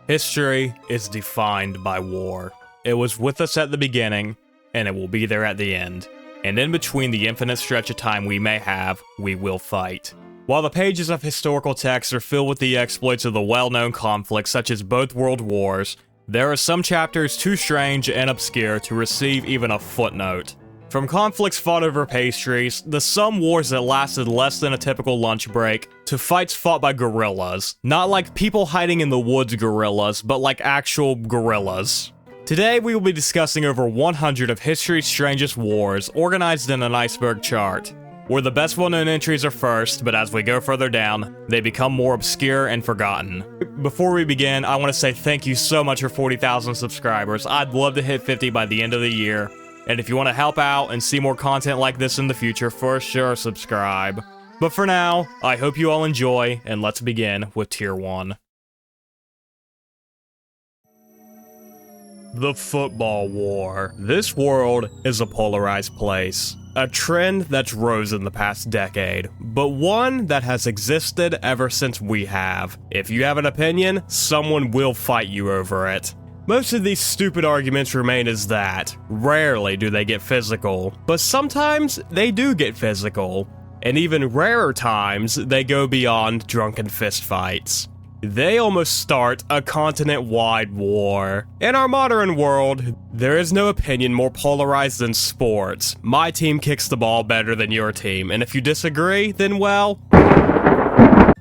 History is defined by war. It was with us at the beginning, and it will be there at the end. And in between the infinite stretch of time we may have, we will fight. While the pages of historical texts are filled with the exploits of the well-known conflicts such as both world wars, there are some chapters too strange and obscure to receive even a footnote. From conflicts fought over pastries, to some wars that lasted less than a typical lunch break, to fights fought by guerrillas. Not like people hiding in the woods guerrillas, but like actual guerrillas. Today we will be discussing over 100 of history's strangest wars, organized in an iceberg chart, where the best well-known entries are first, but as we go further down, they become more obscure and forgotten. Before we begin, I want to say thank you so much for 40,000 subscribers. I'd love to hit 50 by the end of the year. And if you want to help out and see more content like this in the future, for sure subscribe. But for now, I hope you all enjoy, and let's begin with Tier 1. The Football War. This world is a polarized place. A trend that's rose in the past decade, but one that has existed ever since we have. If you have an opinion, someone will fight you over it. Most of these stupid arguments remain as that. Rarely do they get physical, but sometimes they do get physical. And even rarer times, they go beyond drunken fistfights. They almost start a continent-wide war. In our modern world, there is no opinion more polarized than sports. My team kicks the ball better than your team, and if you disagree, then well...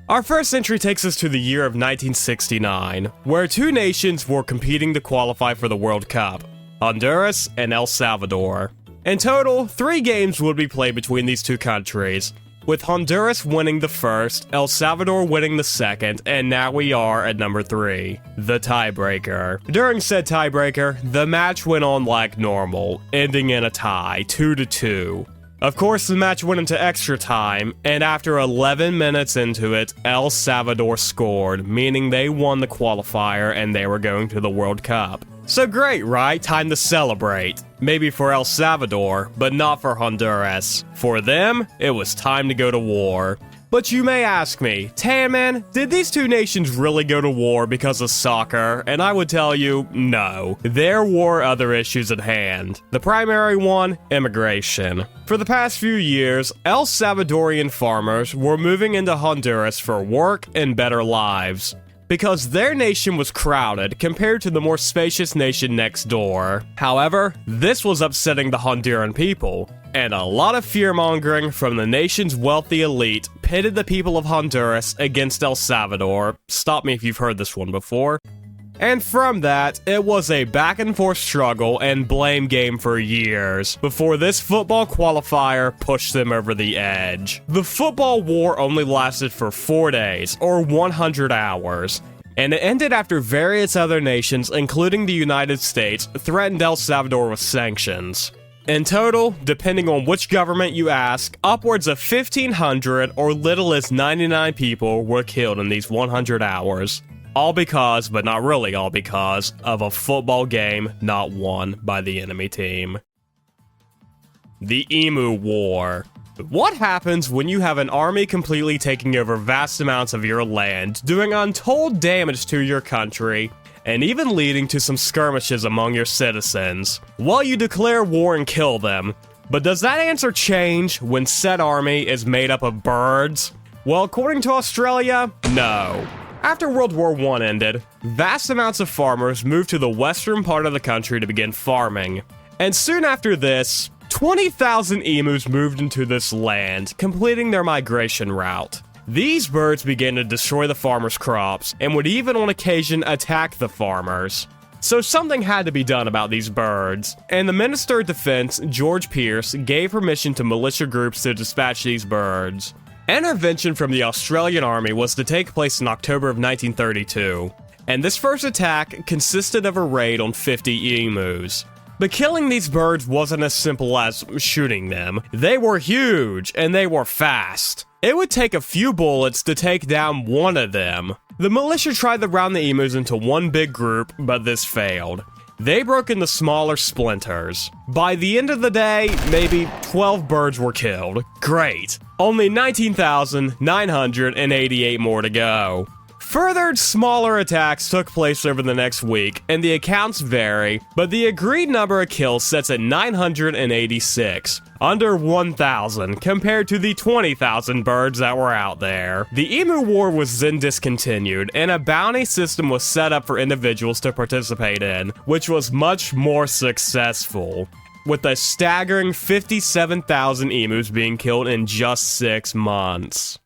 Our first entry takes us to the year of 1969, where two nations were competing to qualify for the World Cup, Honduras and El Salvador. In total, 3 games would be played between these two countries, with Honduras winning the first, El Salvador winning the second, and now we are at number 3, the tiebreaker. During said tiebreaker, the match went on like normal, ending in a tie, 2-2. Of course, the match went into extra time, and after 11 minutes into it, El Salvador scored, meaning they won the qualifier and they were going to the World Cup. So great, right? Time to celebrate. Maybe for El Salvador, but not for Honduras. For them, it was time to go to war. But you may ask me, Tanman, did these two nations really go to war because of soccer? And I would tell you, no. There were other issues at hand. The primary one, immigration. For the past few years, El Salvadorian farmers were moving into Honduras for work and better lives, because their nation was crowded compared to the more spacious nation next door. However, this was upsetting the Honduran people, and a lot of fear-mongering from the nation's wealthy elite pitted the people of Honduras against El Salvador. Stop me if you've heard this one before. And from that, it was a back-and-forth struggle and blame game for years, before this football qualifier pushed them over the edge. The football war only lasted for 4 days, or 100 hours, and it ended after various other nations, including the United States, threatened El Salvador with sanctions. In total, depending on which government you ask, upwards of 1,500 or little as 99 people were killed in these 100 hours. All because, but not really all because, of a football game not won by the enemy team. The Emu War. What happens when you have an army completely taking over vast amounts of your land, doing untold damage to your country, and even leading to some skirmishes among your citizens? Well, you declare war and kill them. But does that answer change when said army is made up of birds? Well, according to Australia, no. After World War I ended, vast amounts of farmers moved to the western part of the country to begin farming. And soon after this, 20,000 emus moved into this land, completing their migration route. These birds began to destroy the farmers' crops, and would even on occasion attack the farmers. So something had to be done about these birds, and the Minister of Defense, George Pierce, gave permission to militia groups to dispatch these birds. Intervention from the Australian Army was to take place in October of 1932, and this first attack consisted of a raid on 50 emus. But killing these birds wasn't as simple as shooting them. They were huge, and they were fast. It would take a few bullets to take down one of them. The militia tried to round the emus into one big group, but this failed. They broke into smaller splinters. By the end of the day, maybe 12 birds were killed. Great. Only 19,988 more to go. Further, smaller attacks took place over the next week, and the accounts vary, but the agreed number of kills sets at 986, under 1,000 compared to the 20,000 birds that were out there. The Emu War was then discontinued, and a bounty system was set up for individuals to participate in, which was much more successful, with a staggering 57,000 emus being killed in just 6 months.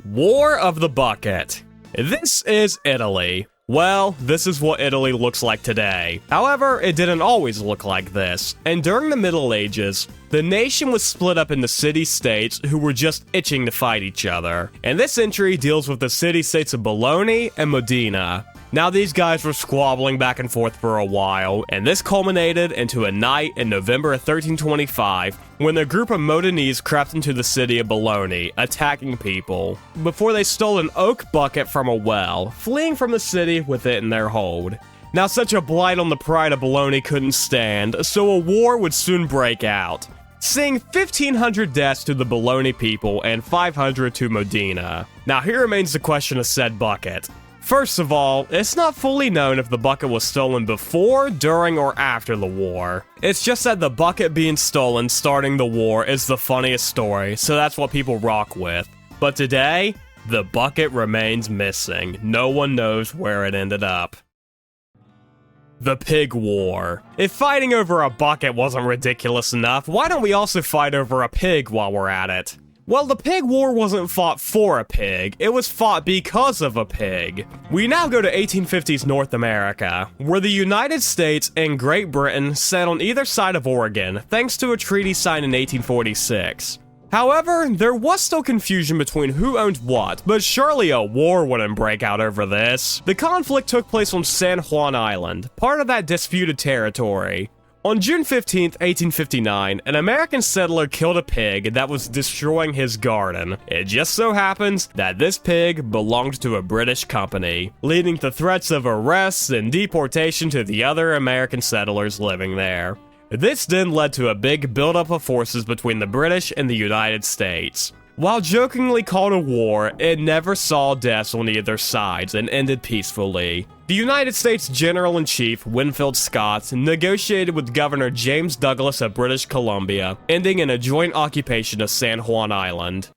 War of the Bucket. This is Italy. Well, this is what Italy looks like today. However, it didn't always look like this, and during the Middle Ages, the nation was split up into city-states who were just itching to fight each other. And this entry deals with the city-states of Bologna and Modena. Now, these guys were squabbling back and forth for a while, and this culminated into a night in November of 1325 when a group of Modenese crept into the city of Bologna, attacking people, before they stole an oak bucket from a well, fleeing from the city with it in their hold. Now, such a blight on the pride of Bologna couldn't stand, so a war would soon break out, seeing 1,500 deaths to the Bologna people and 500 to Modena. Now, here remains the question of said bucket. First of all, it's not fully known if the bucket was stolen before, during, or after the war. It's just that the bucket being stolen starting the war is the funniest story, so that's what people rock with. But today, the bucket remains missing. No one knows where it ended up. The Pig War. If fighting over a bucket wasn't ridiculous enough, why don't we also fight over a pig while we're at it? Well, the Pig War wasn't fought for a pig, it was fought because of a pig. We now go to 1850s North America, where the United States and Great Britain sat on either side of Oregon, thanks to a treaty signed in 1846. However, there was still confusion between who owned what, but surely a war wouldn't break out over this. The conflict took place on San Juan Island, part of that disputed territory. On June 15, 1859, an American settler killed a pig that was destroying his garden. It just so happens that this pig belonged to a British company, leading to threats of arrests and deportation to the other American settlers living there. This then led to a big buildup of forces between the British and the United States. While jokingly called a war, it never saw deaths on either sides and ended peacefully. The United States General-in-Chief, Winfield Scott, negotiated with Governor James Douglas of British Columbia, ending in a joint occupation of San Juan Island.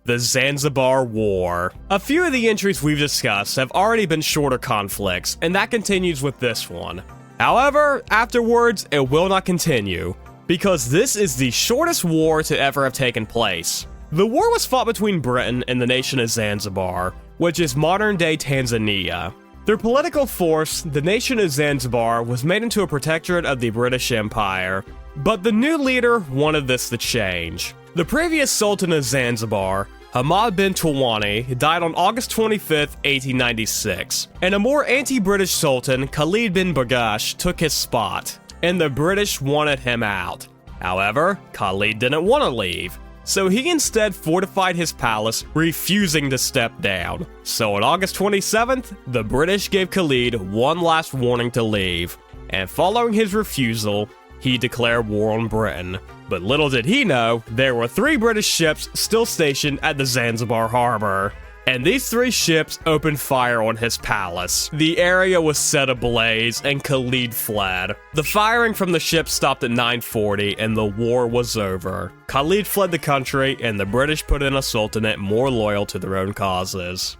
The Zanzibar War. A few of the entries we've discussed have already been shorter conflicts, and that continues with this one. However, afterwards, it will not continue, because this is the shortest war to ever have taken place. The war was fought between Britain and the nation of Zanzibar, which is modern-day Tanzania. Through political force, the nation of Zanzibar was made into a protectorate of the British Empire, but the new leader wanted this to change. The previous Sultan of Zanzibar, Hamad bin Tawani, died on August 25, 1896, and a more anti-British Sultan, Khalid bin Bargash, took his spot, and the British wanted him out. However, Khalid didn't want to leave, so he instead fortified his palace, refusing to step down. So on August 27th, the British gave Khalid one last warning to leave, and following his refusal, he declared war on Britain. But little did he know, there were 3 British ships still stationed at the Zanzibar harbor. And these 3 ships opened fire on his palace. The area was set ablaze, and Khalid fled. The firing from the ships stopped at 9:40, and the war was over. Khalid fled the country, and the British put in a sultanate more loyal to their own causes.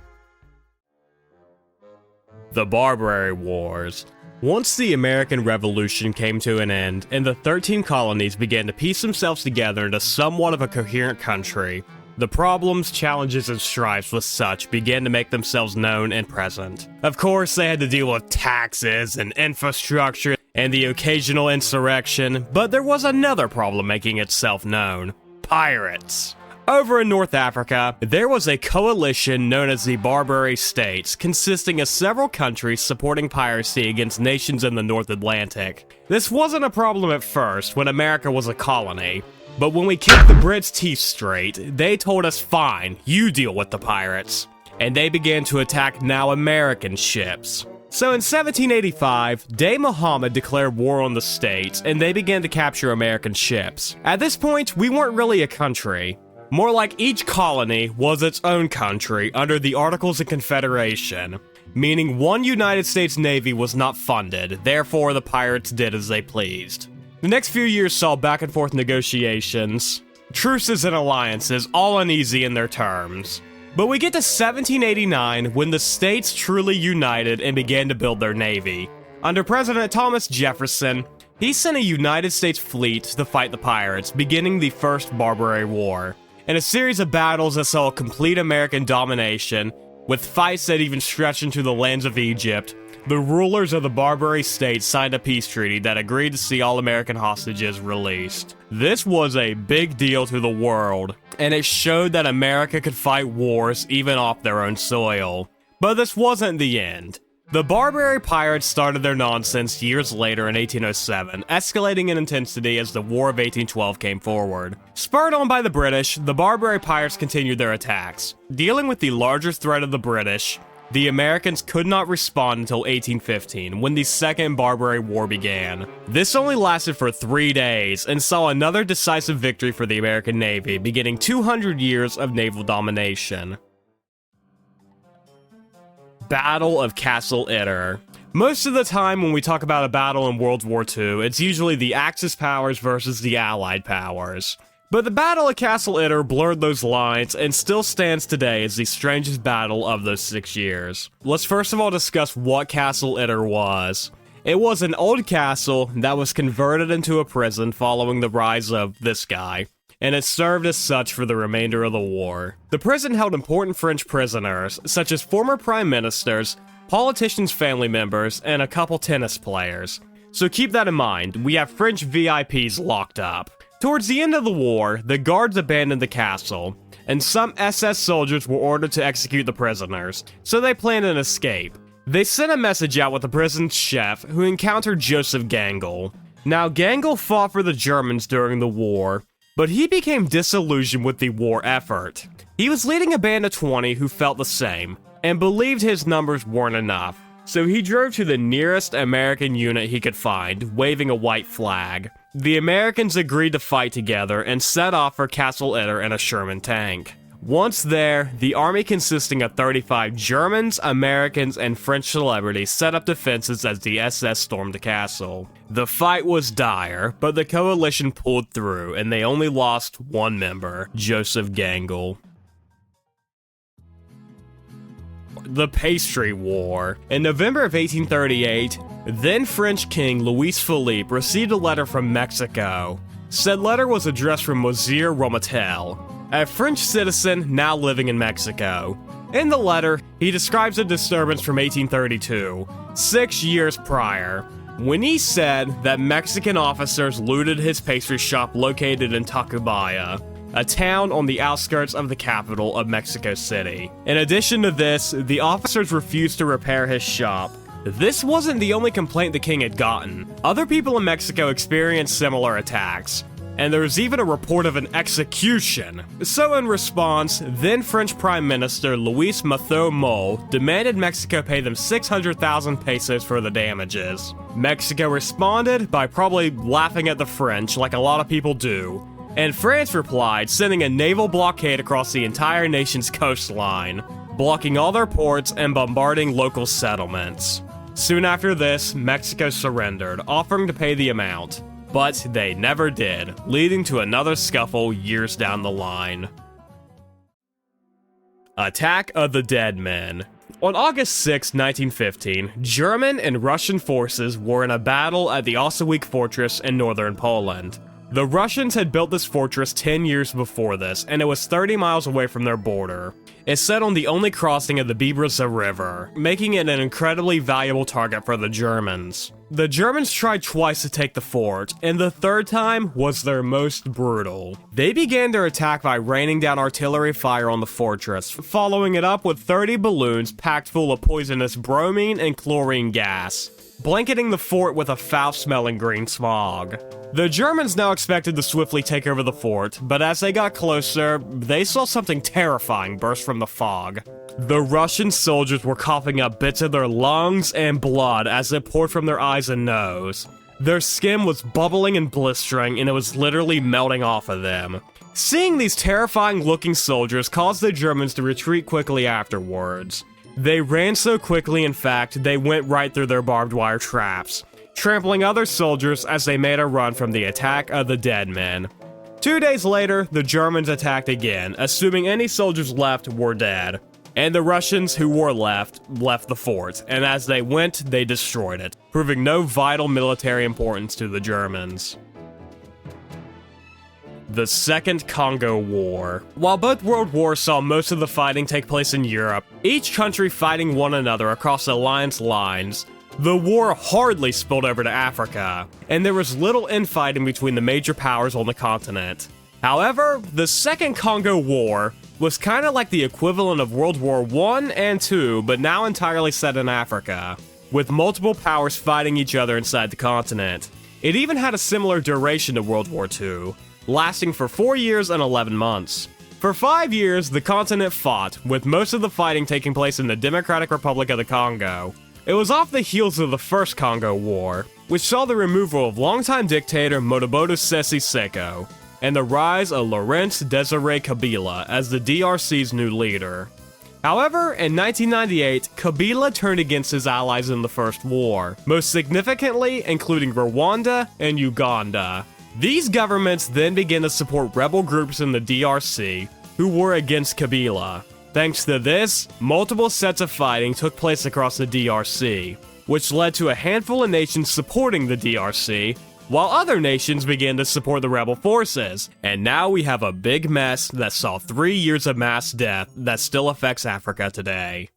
The Barbary Wars. Once the American Revolution came to an end, and the 13 colonies began to piece themselves together into somewhat of a coherent country, the problems, challenges, and strifes with such began to make themselves known and present. Of course, they had to deal with taxes and infrastructure and the occasional insurrection, but there was another problem making itself known: pirates. Over in North Africa, there was a coalition known as the Barbary States, consisting of several countries supporting piracy against nations in the North Atlantic. This wasn't a problem at first, when America was a colony. But when we kept the Brits' teeth straight, they told us, fine, you deal with the pirates. And they began to attack now American ships. So in 1785, Dey Muhammad declared war on the States, and they began to capture American ships. At this point, we weren't really a country. More like each colony was its own country under the Articles of Confederation, meaning one United States Navy was not funded, therefore the pirates did as they pleased. The next few years saw back and forth negotiations, truces and alliances, all uneasy in their terms. But we get to 1789 when the states truly united and began to build their navy. Under President Thomas Jefferson, he sent a United States fleet to fight the pirates, beginning the First Barbary War. In a series of battles that saw complete American domination, with fights that even stretched into the lands of Egypt, the rulers of the Barbary states signed a peace treaty that agreed to see all American hostages released. This was a big deal to the world, and it showed that America could fight wars even off their own soil. But this wasn't the end. The Barbary pirates started their nonsense years later in 1807, escalating in intensity as the War of 1812 came forward. Spurred on by the British, the Barbary pirates continued their attacks. Dealing with the larger threat of the British, the Americans could not respond until 1815, when the Second Barbary War began. This only lasted for 3 days, and saw another decisive victory for the American Navy, beginning 200 years of naval domination. Battle of Castle Itter. Most of the time when we talk about a battle in World War II, it's usually the Axis powers versus the Allied powers. But the Battle of Castle Itter blurred those lines and still stands today as the strangest battle of those 6 years. Let's first of all discuss what Castle Itter was. It was an old castle that was converted into a prison following the rise of this guy, and it served as such for the remainder of the war. The prison held important French prisoners, such as former prime ministers, politicians' family members, and a couple tennis players. So keep that in mind, we have French VIPs locked up. Towards the end of the war, the guards abandoned the castle, and some SS soldiers were ordered to execute the prisoners, so they planned an escape. They sent a message out with the prison's chef, who encountered Joseph Gangle. Now, Gangle fought for the Germans during the war, but he became disillusioned with the war effort. He was leading a band of 20 who felt the same, and believed his numbers weren't enough. So he drove to the nearest American unit he could find, waving a white flag. The Americans agreed to fight together and set off for Castle Itter in a Sherman tank. Once there, the army consisting of 35 Germans, Americans, and French celebrities set up defenses as the SS stormed the castle. The fight was dire, but the coalition pulled through, and they only lost one member, Joseph Gangle. The Pastry War. In November of 1838, then French King Louis Philippe received a letter from Mexico. Said letter was addressed from Monsieur Romatel, a French citizen now living in Mexico. In the letter, he describes a disturbance from 1832, 6 years prior, when he said that Mexican officers looted his pastry shop located in Tacubaya, a town on the outskirts of the capital of Mexico City. In addition to this, the officers refused to repair his shop. This wasn't the only complaint the king had gotten. Other people in Mexico experienced similar attacks, and there was even a report of an execution. So in response, then French Prime Minister Louis Mathieu Mole demanded Mexico pay them 600,000 pesos for the damages. Mexico responded by probably laughing at the French, like a lot of people do, and France replied, sending a naval blockade across the entire nation's coastline, blocking all their ports and bombarding local settlements. Soon after this, Mexico surrendered, offering to pay the amount. But they never did, leading to another scuffle years down the line. Attack of the Dead Men. On August 6, 1915, German and Russian forces were in a battle at the Osawik Fortress in northern Poland. The Russians had built this fortress 10 years before this, and it was 30 miles away from their border. It sat on the only crossing of the Bibrza River, making it an incredibly valuable target for the Germans. The Germans tried twice to take the fort, and the third time was their most brutal. They began their attack by raining down artillery fire on the fortress, following it up with 30 balloons packed full of poisonous bromine and chlorine gas, blanketing the fort with a foul-smelling green smog. The Germans now expected to swiftly take over the fort, but as they got closer, they saw something terrifying burst from the fog. The Russian soldiers were coughing up bits of their lungs and blood as it poured from their eyes and nose. Their skin was bubbling and blistering, and it was literally melting off of them. Seeing these terrifying-looking soldiers caused the Germans to retreat quickly afterwards. They ran so quickly, in fact, they went right through their barbed wire traps, trampling other soldiers as they made a run from the attack of the dead men. 2 days later, the Germans attacked again, assuming any soldiers left were dead. And the Russians who were left the fort, and as they went, they destroyed it, proving no vital military importance to the Germans. The Second Congo War. While both world wars saw most of the fighting take place in Europe, each country fighting one another across alliance lines, the war hardly spilled over to Africa, and there was little infighting between the major powers on the continent. However, the Second Congo War was kinda like the equivalent of World War I and II, but now entirely set in Africa, with multiple powers fighting each other inside the continent. It even had a similar duration to World War II, lasting for 4 years and 11 months. For 5 years, the continent fought, with most of the fighting taking place in the Democratic Republic of the Congo. It was off the heels of the First Congo War, which saw the removal of longtime dictator Mobutu Sese Seko, and the rise of Laurent Desire Kabila as the DRC's new leader. However, in 1998, Kabila turned against his allies in the First War, most significantly including Rwanda and Uganda. These governments then began to support rebel groups in the DRC who were against Kabila. Thanks to this, multiple sets of fighting took place across the DRC, which led to a handful of nations supporting the DRC, while other nations began to support the rebel forces. And now we have a big mess that saw 3 years of mass death that still affects Africa today.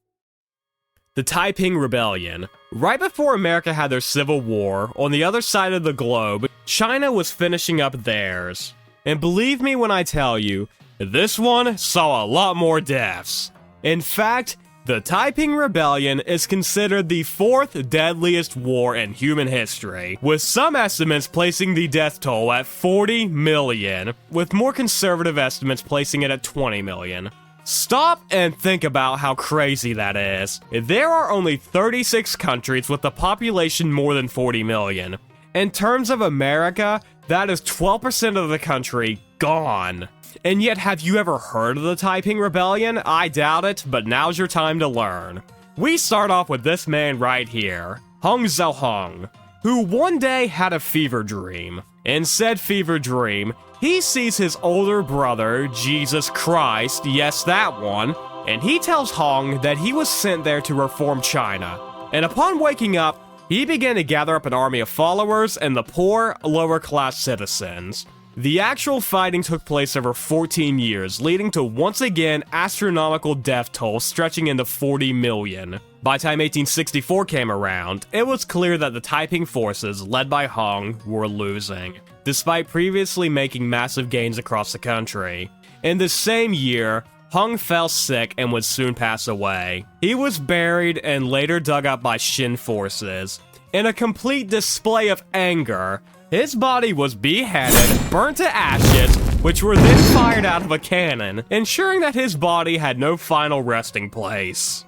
The Taiping Rebellion. Right before America had their civil war, on the other side of the globe, China was finishing up theirs. And believe me when I tell you, this one saw a lot more deaths. In fact, the Taiping Rebellion is considered the 4th deadliest war in human history, with some estimates placing the death toll at 40 million, with more conservative estimates placing it at 20 million. Stop and think about how crazy that is. There are only 36 countries with a population more than 40 million. In terms of America, that is 12% of the country gone. And yet, have you ever heard of the Taiping Rebellion? I doubt it, but now's your time to learn. We start off with this man right here, Hong Zhaohong, who one day had a fever dream. In said fever dream, he sees his older brother, Jesus Christ, yes that one, and he tells Hong that he was sent there to reform China. And upon waking up, he began to gather up an army of followers and the poor, lower-class citizens. The actual fighting took place over 14 years, leading to once again astronomical death toll stretching into 40 million. By the time 1864 came around, it was clear that the Taiping forces, led by Hong, were losing, despite previously making massive gains across the country. In the same year, Hong fell sick and would soon pass away. He was buried and later dug up by Shin forces. In a complete display of anger, his body was beheaded, burnt to ashes, which were then fired out of a cannon, ensuring that his body had no final resting place.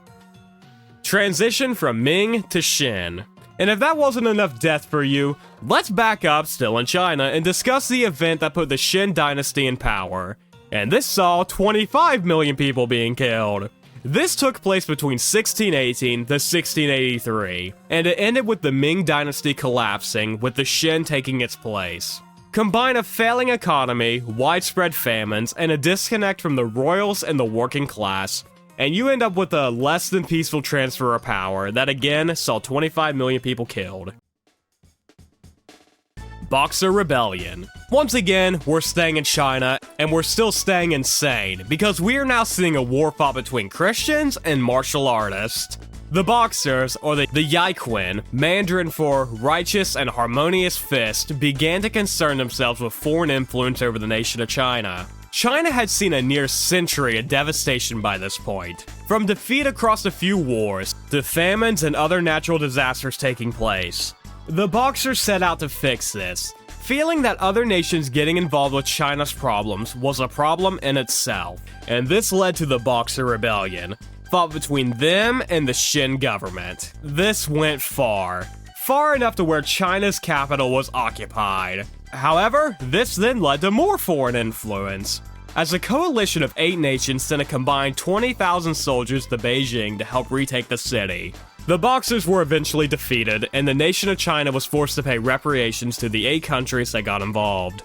Transition from Ming to Shin. And if that wasn't enough death for you, let's back up, still in China, and discuss the event that put the Shin dynasty in power. And this saw 25 million people being killed. This took place between 1618 to 1683, and it ended with the Ming dynasty collapsing, with the Shin taking its place. Combine a failing economy, widespread famines, and a disconnect from the royals and the working class, and you end up with a less than peaceful transfer of power that again saw 25 million people killed. Boxer Rebellion. Once again, we're staying in China, and we're still staying insane, because we are now seeing a war fought between Christians and martial artists. The Boxers, or the Yaiquan, Mandarin for righteous and harmonious fist, began to concern themselves with foreign influence over the nation of China. China had seen a near century of devastation by this point, from defeat across a few wars, to famines and other natural disasters taking place. The Boxers set out to fix this, feeling that other nations getting involved with China's problems was a problem in itself, and this led to the Boxer Rebellion, fought between them and the Shin government. This went far enough to where China's capital was occupied. However, this then led to more foreign influence, as a coalition of 8 nations sent a combined 20,000 soldiers to Beijing to help retake the city. The Boxers were eventually defeated, and the nation of China was forced to pay reparations to the 8 countries that got involved.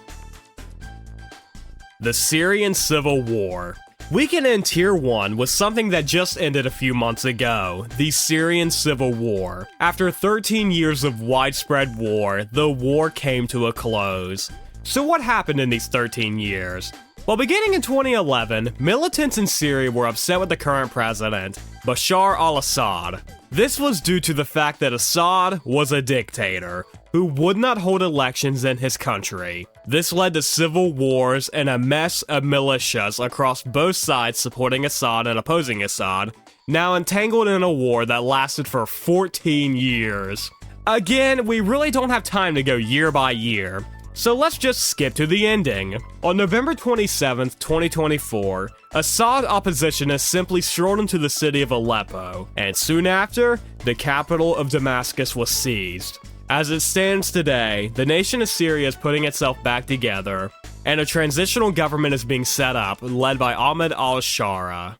The Syrian Civil War. We can end Tier 1 with something that just ended a few months ago, the Syrian Civil War. After 13 years of widespread war, the war came to a close. So what happened in these 13 years? Well, beginning in 2011, militants in Syria were upset with the current president, Bashar al-Assad. This was due to the fact that Assad was a dictator who would not hold elections in his country. This led to civil wars and a mess of militias across both sides supporting Assad and opposing Assad, now entangled in a war that lasted for 14 years. Again, we really don't have time to go year by year, so let's just skip to the ending. On November 27th, 2024, Assad oppositionists simply strolled into the city of Aleppo, and soon after, the capital of Damascus was seized. As it stands today, the nation of Syria is putting itself back together, and a transitional government is being set up, led by Ahmed al-Shara.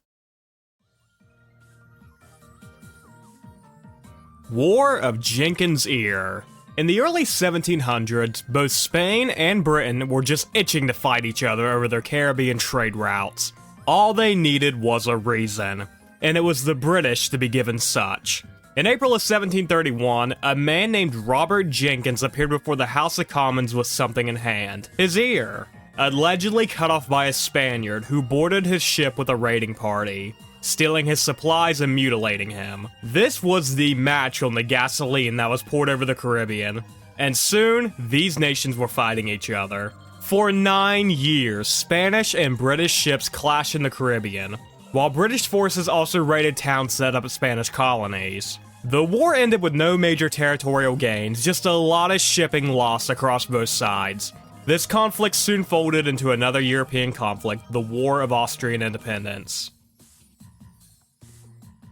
War of Jenkins' Ear. In the early 1700s, both Spain and Britain were just itching to fight each other over their Caribbean trade routes. All they needed was a reason, and it was the British to be given such. In April of 1731, a man named Robert Jenkins appeared before the House of Commons with something in hand: his ear, allegedly cut off by a Spaniard who boarded his ship with a raiding party, stealing his supplies and mutilating him. This was the match on the gasoline that was poured over the Caribbean, and soon, these nations were fighting each other. For 9 years, Spanish and British ships clashed in the Caribbean, while British forces also raided towns set up as Spanish colonies. The war ended with no major territorial gains, just a lot of shipping lost across both sides. This conflict soon folded into another European conflict, the War of Austrian Independence.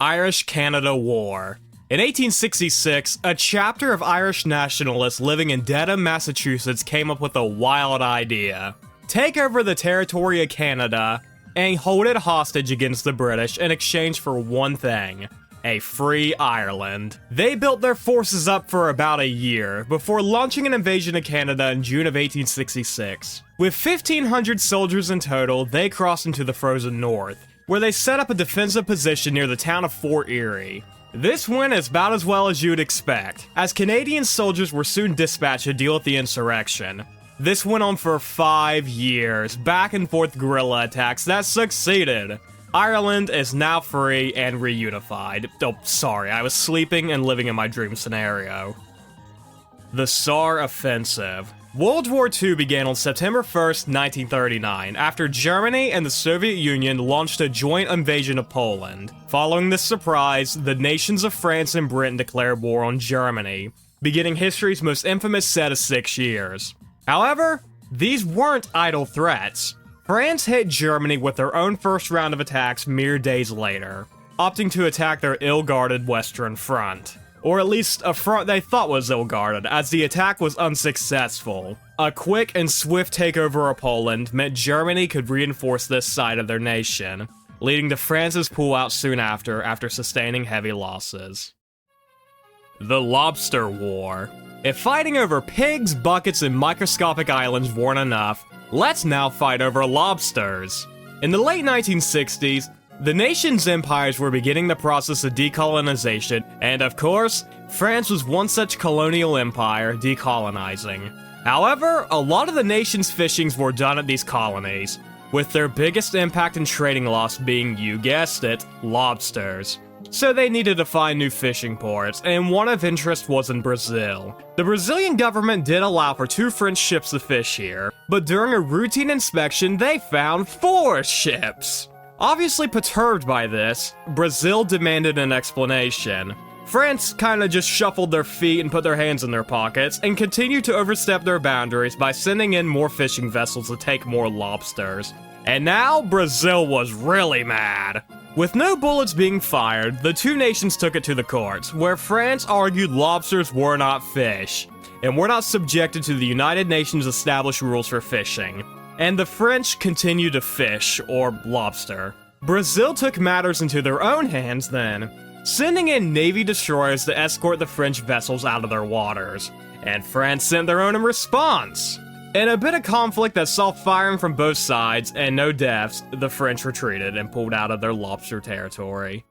Irish-Canada War. In 1866, a chapter of Irish nationalists living in Dedham, Massachusetts came up with a wild idea. Take over the territory of Canada and hold it hostage against the British in exchange for one thing: a free Ireland. They built their forces up for about a year before launching an invasion of Canada in June of 1866. With 1,500 soldiers in total, they crossed into the frozen north, where they set up a defensive position near the town of Fort Erie. This went about as well as you'd expect, as Canadian soldiers were soon dispatched to deal with the insurrection. This went on for 5 years, back and forth guerrilla attacks that succeeded. Ireland is now free and reunified. Oh, sorry, I was sleeping and living in my dream scenario. The Saar Offensive. World War II began on September 1st, 1939, after Germany and the Soviet Union launched a joint invasion of Poland. Following this surprise, the nations of France and Britain declared war on Germany, beginning history's most infamous set of 6 years. However, these weren't idle threats. France hit Germany with their own first round of attacks mere days later, opting to attack their ill-guarded Western Front. Or at least a front they thought was ill-guarded, as the attack was unsuccessful. A quick and swift takeover of Poland meant Germany could reinforce this side of their nation, leading to France's pullout soon after sustaining heavy losses. The Lobster War. If fighting over pigs, buckets, and microscopic islands weren't enough, let's now fight over lobsters. In the late 1960s, the nation's empires were beginning the process of decolonization, and of course, France was one such colonial empire decolonizing. However, a lot of the nation's fishings were done at these colonies, with their biggest impact and trading loss being, you guessed it, lobsters. So they needed to find new fishing ports, and one of interest was in Brazil. The Brazilian government did allow for 2 French ships to fish here, but during a routine inspection, they found 4 ships! Obviously perturbed by this, Brazil demanded an explanation. France kinda just shuffled their feet and put their hands in their pockets, and continued to overstep their boundaries by sending in more fishing vessels to take more lobsters. And now, Brazil was really mad. With no bullets being fired, the two nations took it to the courts, where France argued lobsters were not fish, and were not subjected to the United Nations established rules for fishing, and the French continued to fish, or lobster. Brazil took matters into their own hands then, sending in Navy destroyers to escort the French vessels out of their waters, and France sent their own in response. In a bit of conflict that saw firing from both sides and no deaths, the French retreated and pulled out of their lobster territory.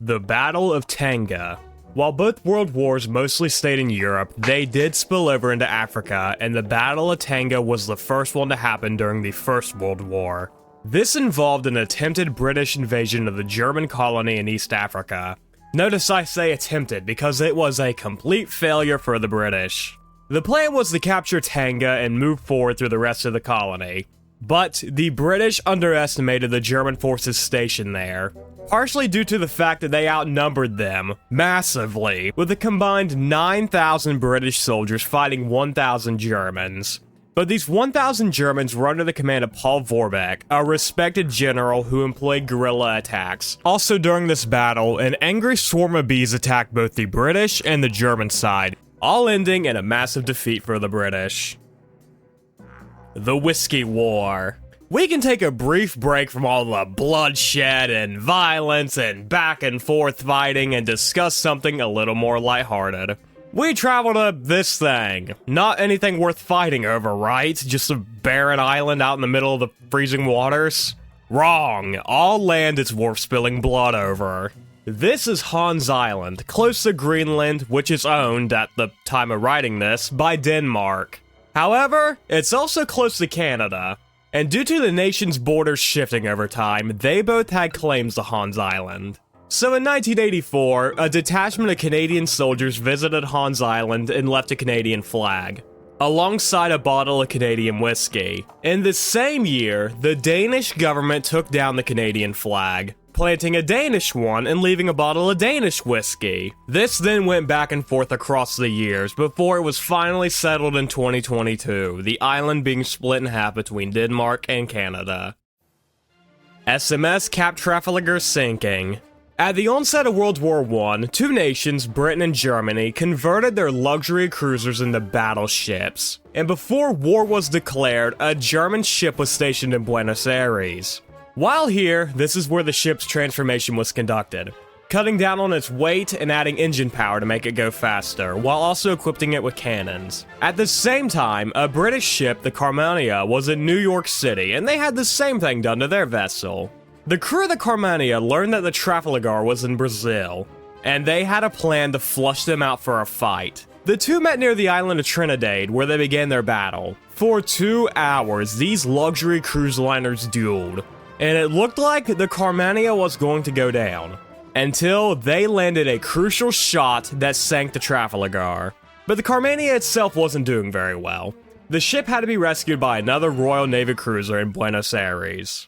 The Battle of Tanga. While both world wars mostly stayed in Europe, they did spill over into Africa, and the Battle of Tanga was the first one to happen during the First World War. This involved an attempted British invasion of the German colony in East Africa. Notice I say attempted because it was a complete failure for the British. The plan was to capture Tanga and move forward through the rest of the colony, but the British underestimated the German forces stationed there, partially due to the fact that they outnumbered them massively, with a combined 9,000 British soldiers fighting 1,000 Germans. But these 1,000 Germans were under the command of Paul Vorbeck, a respected general who employed guerrilla attacks. Also during this battle, an angry swarm of bees attacked both the British and the German side, all ending in a massive defeat for the British. The Whiskey War. We can take a brief break from all the bloodshed and violence and back and forth fighting and discuss something a little more lighthearted. We travel to this thing. Not anything worth fighting over, right? Just a barren island out in the middle of the freezing waters? Wrong. All land it's worth spilling blood over. This is Hans Island, close to Greenland, which is owned, at the time of writing this, by Denmark. However, it's also close to Canada, and due to the nation's borders shifting over time, they both had claims to Hans Island. So in 1984, a detachment of Canadian soldiers visited Hans Island and left a Canadian flag, alongside a bottle of Canadian whiskey. In the same year, the Danish government took down the Canadian flag, planting a Danish one and leaving a bottle of Danish whiskey. This then went back and forth across the years before it was finally settled in 2022, the island being split in half between Denmark and Canada. SMS Cap Trafalgar sinking. At the onset of World War I, two nations, Britain and Germany, converted their luxury cruisers into battleships. And before war was declared, a German ship was stationed in Buenos Aires. While here, this is where the ship's transformation was conducted, cutting down on its weight and adding engine power to make it go faster, while also equipping it with cannons. At the same time, a British ship, the Carmania, was in New York City, and they had the same thing done to their vessel. The crew of the Carmania learned that the Trafalgar was in Brazil, and they had a plan to flush them out for a fight. The two met near the island of Trinidad, where they began their battle. For 2 hours, these luxury cruise liners dueled, and it looked like the Carmania was going to go down, until they landed a crucial shot that sank the Trafalgar. But the Carmania itself wasn't doing very well. The ship had to be rescued by another Royal Navy cruiser in Buenos Aires.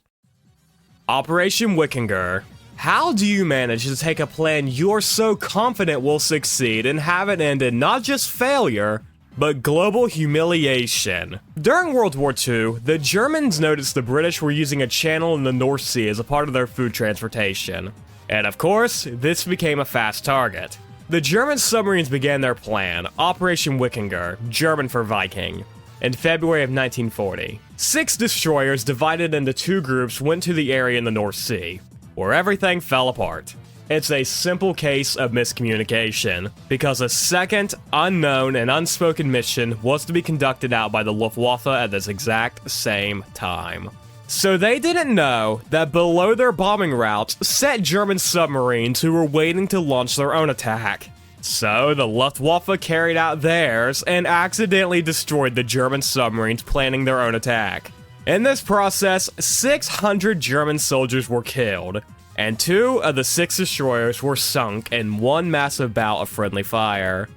Operation Wikinger. How do you manage to take a plan you're so confident will succeed and have it end in not just failure, but global humiliation? During World War II, the Germans noticed the British were using a channel in the North Sea as a part of their food transportation. And of course, this became a fast target. The German submarines began their plan, Operation Wikinger, German for Viking, in February of 1940. 6 destroyers divided into 2 groups went to the area in the North Sea, where everything fell apart. It's a simple case of miscommunication, because a second, unknown, and unspoken mission was to be conducted out by the Luftwaffe at this exact same time. So they didn't know that below their bombing routes sat German submarines who were waiting to launch their own attack. So the Luftwaffe carried out theirs and accidentally destroyed the German submarines planning their own attack. In this process, 600 German soldiers were killed, and 2 of the 6 destroyers were sunk in one massive bout of friendly fire.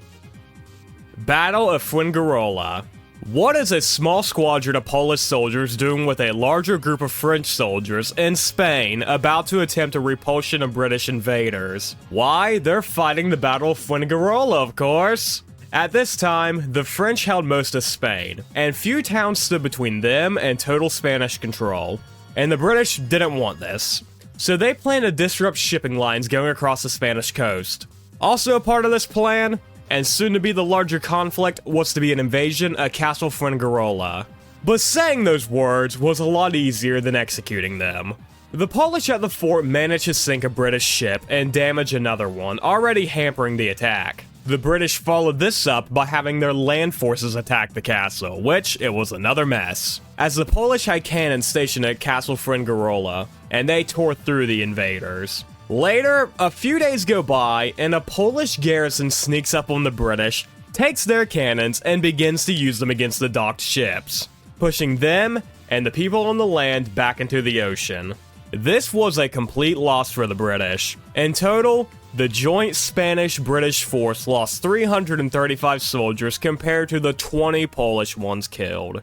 Battle of Fuengirola. What is a small squadron of Polish soldiers doing with a larger group of French soldiers in Spain about to attempt a repulsion of British invaders? Why, they're fighting the Battle of Fuengirola, of course! At this time, the French held most of Spain, and few towns stood between them and total Spanish control. And the British didn't want this. so they plan to disrupt shipping lines going across the Spanish coast. Also a part of this plan, and soon to be the larger conflict, was to be an invasion of Castle Fuengirola. But saying those words was a lot easier than executing them. The Polish at the fort managed to sink a British ship and damage another one, already hampering the attack. The British followed this up by having their land forces attack the castle, which it was another mess, as the Polish had cannons stationed at Castle Fuengirola, and they tore through the invaders. Later, a few days go by, and a Polish garrison sneaks up on the British, takes their cannons, and begins to use them against the docked ships, pushing them and the people on the land back into the ocean. This was a complete loss for the British. In total, the joint Spanish-British force lost 335 soldiers compared to the 20 Polish ones killed.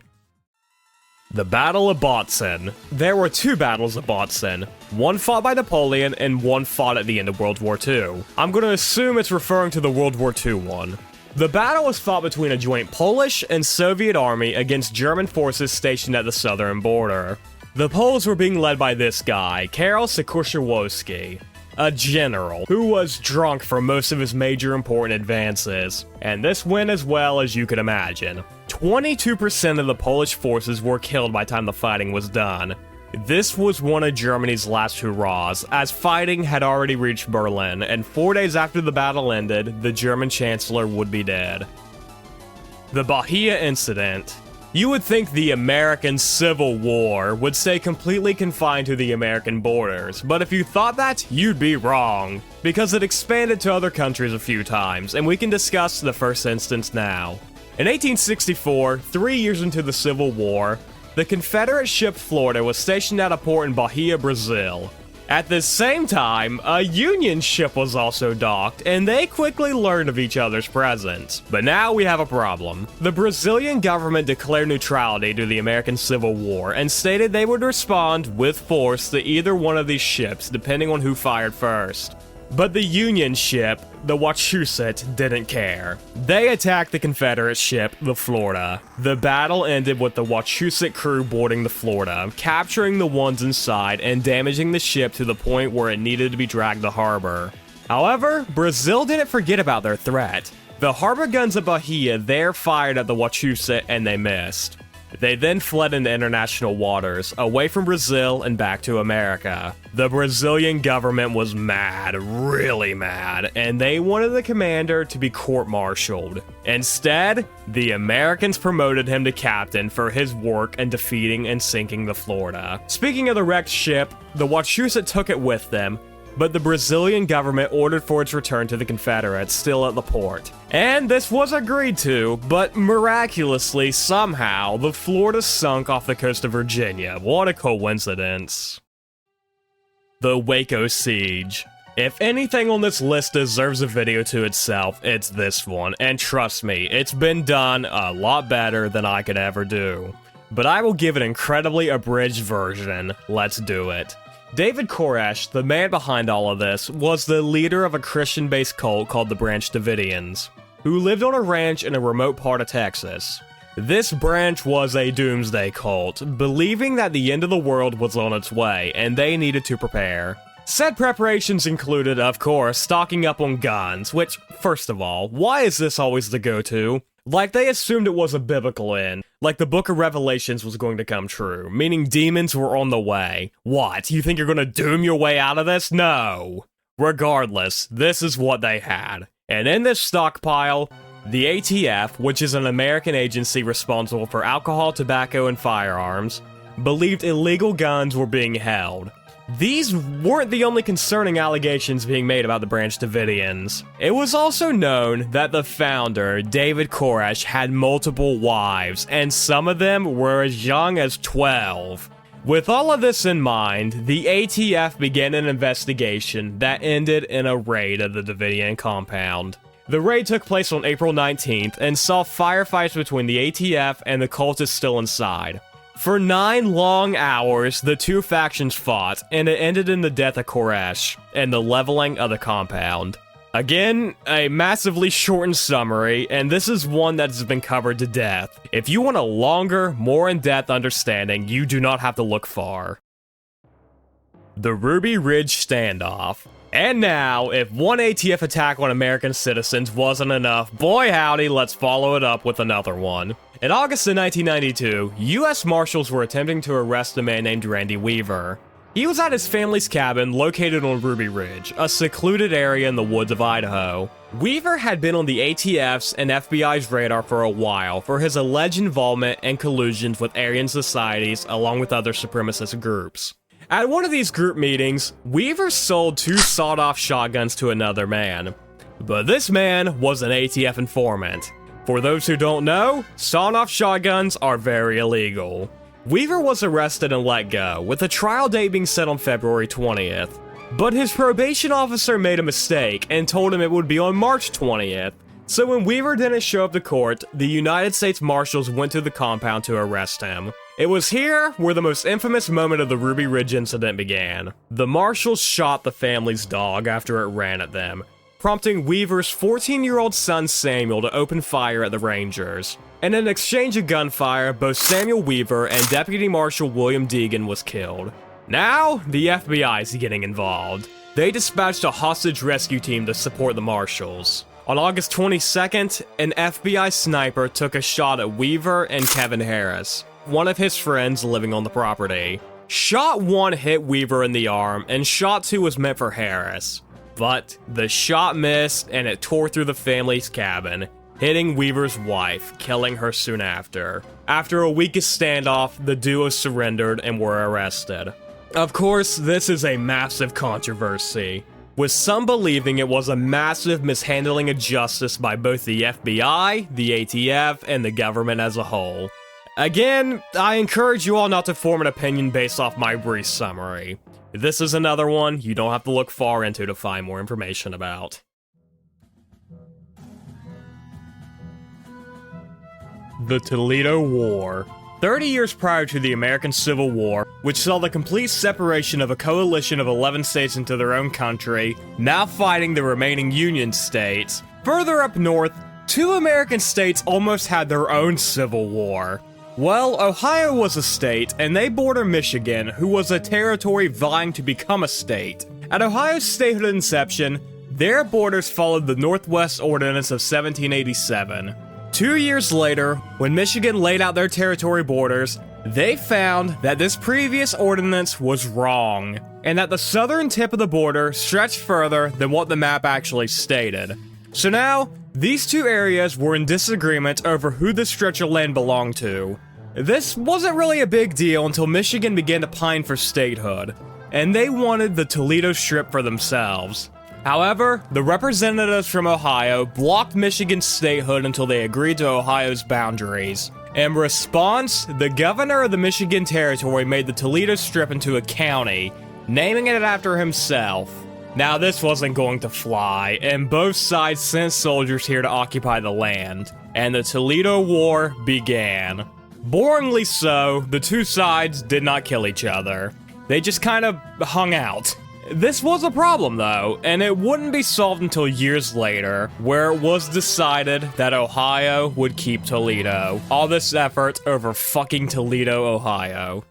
The Battle of Botzen. There were two battles of Botzen, one fought by Napoleon and one fought at the end of World War II. I'm going to assume it's referring to the World War II one. The battle was fought between a joint Polish and Soviet army against German forces stationed at the southern border. The Poles were being led by this guy, Karol Sikorskiewicz, a general who was drunk for most of his major important advances, and this went as well as you could imagine. 22% of the Polish forces were killed by the time the fighting was done. This was one of Germany's last hurrahs, as fighting had already reached Berlin, and 4 days after the battle ended, the German Chancellor would be dead. The Bahia Incident. You would think the American Civil War would stay completely confined to the American borders, but if you thought that, you'd be wrong, because it expanded to other countries a few times, and we can discuss the first instance now. In 1864, 3 years into the Civil War, the Confederate ship Florida was stationed at a port in Bahia, Brazil. At the same time, a Union ship was also docked, and they quickly learned of each other's presence. But now we have a problem. The Brazilian government declared neutrality to the American Civil War and stated they would respond with force to either one of these ships, depending on who fired first. But the Union ship, the Wachusett, didn't care. They attacked the Confederate ship, the Florida. The battle ended with the Wachusett crew boarding the Florida, capturing the ones inside and damaging the ship to the point where it needed to be dragged to harbor. However, Brazil didn't forget about their threat. The harbor guns at Bahia there fired at the Wachusett and they missed. They then fled into international waters, away from Brazil and back to America. The Brazilian government was mad, really mad, and they wanted the commander to be court-martialed. Instead, the Americans promoted him to captain for his work in defeating and sinking the Florida. Speaking of the wrecked ship, the Wachusett took it with them, but the Brazilian government ordered for its return to the Confederates still at the port. And this was agreed to, but miraculously, somehow, the Florida sunk off the coast of Virginia. What a coincidence. The Waco Siege. If anything on this list deserves a video to itself, it's this one, and trust me, it's been done a lot better than I could ever do. But I will give an incredibly abridged version. Let's do it. David Koresh, the man behind all of this, was the leader of a Christian-based cult called the Branch Davidians, who lived on a ranch in a remote part of Texas. This branch was a doomsday cult, believing that the end of the world was on its way, and they needed to prepare. Said preparations included, of course, stocking up on guns, which, first of all, why is this always the go-to? Like, they assumed it was a biblical end, like the Book of Revelations was going to come true, meaning demons were on the way. What, you think you're gonna doom your way out of this? No! Regardless, this is what they had. And in this stockpile, the ATF, which is an American agency responsible for alcohol, tobacco, and firearms, believed illegal guns were being held. These weren't the only concerning allegations being made about the Branch Davidians. It was also known that the founder, David Koresh, had multiple wives, and some of them were as young as 12. With all of this in mind, the ATF began an investigation that ended in a raid of the Davidian compound. The raid took place on April 19th and saw firefights between the ATF and the cultists still inside. For 9 long hours, the two factions fought, and it ended in the death of Koresh and the leveling of the compound. Again, a massively shortened summary, and this is one that has been covered to death. If you want a longer, more in-depth understanding, you do not have to look far. the Ruby Ridge Standoff. And now, if one ATF attack on American citizens wasn't enough, boy howdy, let's follow it up with another one. In August of 1992, U.S. Marshals were attempting to arrest a man named Randy Weaver. He was at his family's cabin located on Ruby Ridge, a secluded area in the woods of Idaho. Weaver had been on the ATF's and FBI's radar for a while for his alleged involvement and collusions with Aryan societies along with other supremacist groups. At one of these group meetings, Weaver sold 2 sawed-off shotguns to another man. But this man was an ATF informant. For those who don't know, sawed-off shotguns are very illegal. Weaver was arrested and let go, with a trial date being set on February 20th. But his probation officer made a mistake and told him it would be on March 20th. So when Weaver didn't show up to court, the United States Marshals went to the compound to arrest him. It was here where the most infamous moment of the Ruby Ridge incident began. The Marshals shot the family's dog after it ran at them, prompting Weaver's 14-year-old son Samuel to open fire at the Rangers. In an exchange of gunfire, both Samuel Weaver and Deputy Marshal William Deegan was killed. Now, the FBI is getting involved. They dispatched a hostage rescue team to support the Marshals. On August 22nd, an FBI sniper took a shot at Weaver and Kevin Harris, one of his friends living on the property. Shot 1 hit Weaver in the arm, and shot 2 was meant for Harris. But the shot missed, and it tore through the family's cabin, hitting Weaver's wife, killing her soon after. After a week of standoff, the duo surrendered and were arrested. Of course, this is a massive controversy, with some believing it was a massive mishandling of justice by both the FBI, the ATF, and the government as a whole. Again, I encourage you all not to form an opinion based off my brief summary. This is another one you don't have to look far into to find more information about. The Toledo War. 30 years prior to the American Civil War, which saw the complete separation of a coalition of 11 states into their own country, now fighting the remaining Union states, further up north, 2 American states almost had their own civil war. Well, Ohio was a state, and they border Michigan, who was a territory vying to become a state. At Ohio's statehood inception, their borders followed the Northwest Ordinance of 1787. 2 years later, when Michigan laid out their territory borders, they found that this previous ordinance was wrong, and that the southern tip of the border stretched further than what the map actually stated. So now, these 2 areas were in disagreement over who this stretch of land belonged to. This wasn't really a big deal until Michigan began to pine for statehood, and they wanted the Toledo Strip for themselves. However, the representatives from Ohio blocked Michigan's statehood until they agreed to Ohio's boundaries. In response, the governor of the Michigan Territory made the Toledo Strip into a county, naming it after himself. Now this wasn't going to fly, and both sides sent soldiers here to occupy the land, and the Toledo War began. Boringly so, the 2 sides did not kill each other. They just kind of hung out. This was a problem though, and it wouldn't be solved until years later, where it was decided that Ohio would keep Toledo. All this effort over fucking Toledo, Ohio.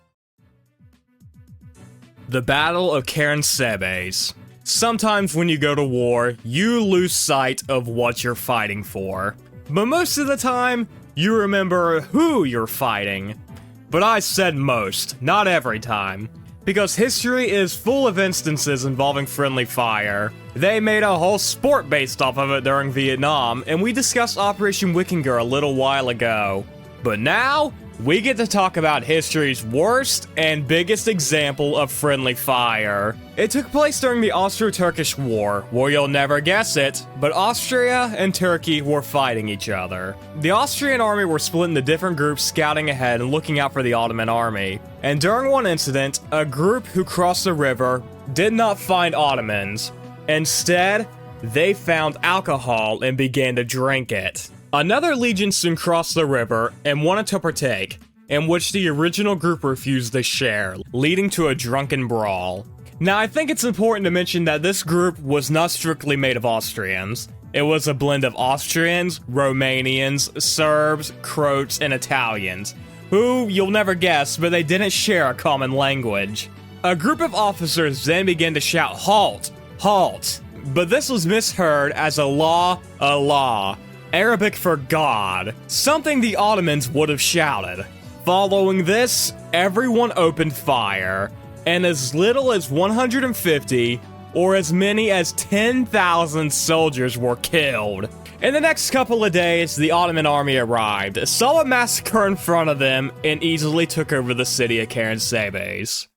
The Battle of Sebes. Sometimes when you go to war, you lose sight of what you're fighting for. But most of the time, you remember who you're fighting. But I said most, not every time. Because history is full of instances involving friendly fire. They made a whole sport based off of it during Vietnam, and we discussed Operation Wikinger a little while ago. But now, we get to talk about history's worst and biggest example of friendly fire. It took place during the Austro-Turkish War, where you'll never guess it, but Austria and Turkey were fighting each other. The Austrian army were split into different groups scouting ahead and looking out for the Ottoman army. And during one incident, a group who crossed the river did not find Ottomans. Instead, they found alcohol and began to drink it. Another legion soon crossed the river and wanted to partake, in which the original group refused to share, leading to a drunken brawl. Now, I think it's important to mention that this group was not strictly made of Austrians. It was a blend of Austrians, Romanians, Serbs, Croats, and Italians, who, you'll never guess, but they didn't share a common language. A group of officers then began to shout, "Halt! Halt!" But this was misheard as Allah, Arabic for God, something the Ottomans would have shouted. Following this, everyone opened fire, and as little as 150 or as many as 10,000 soldiers were killed. In the next couple of days, the Ottoman army arrived, saw a massacre in front of them, and easily took over the city of Karansebes.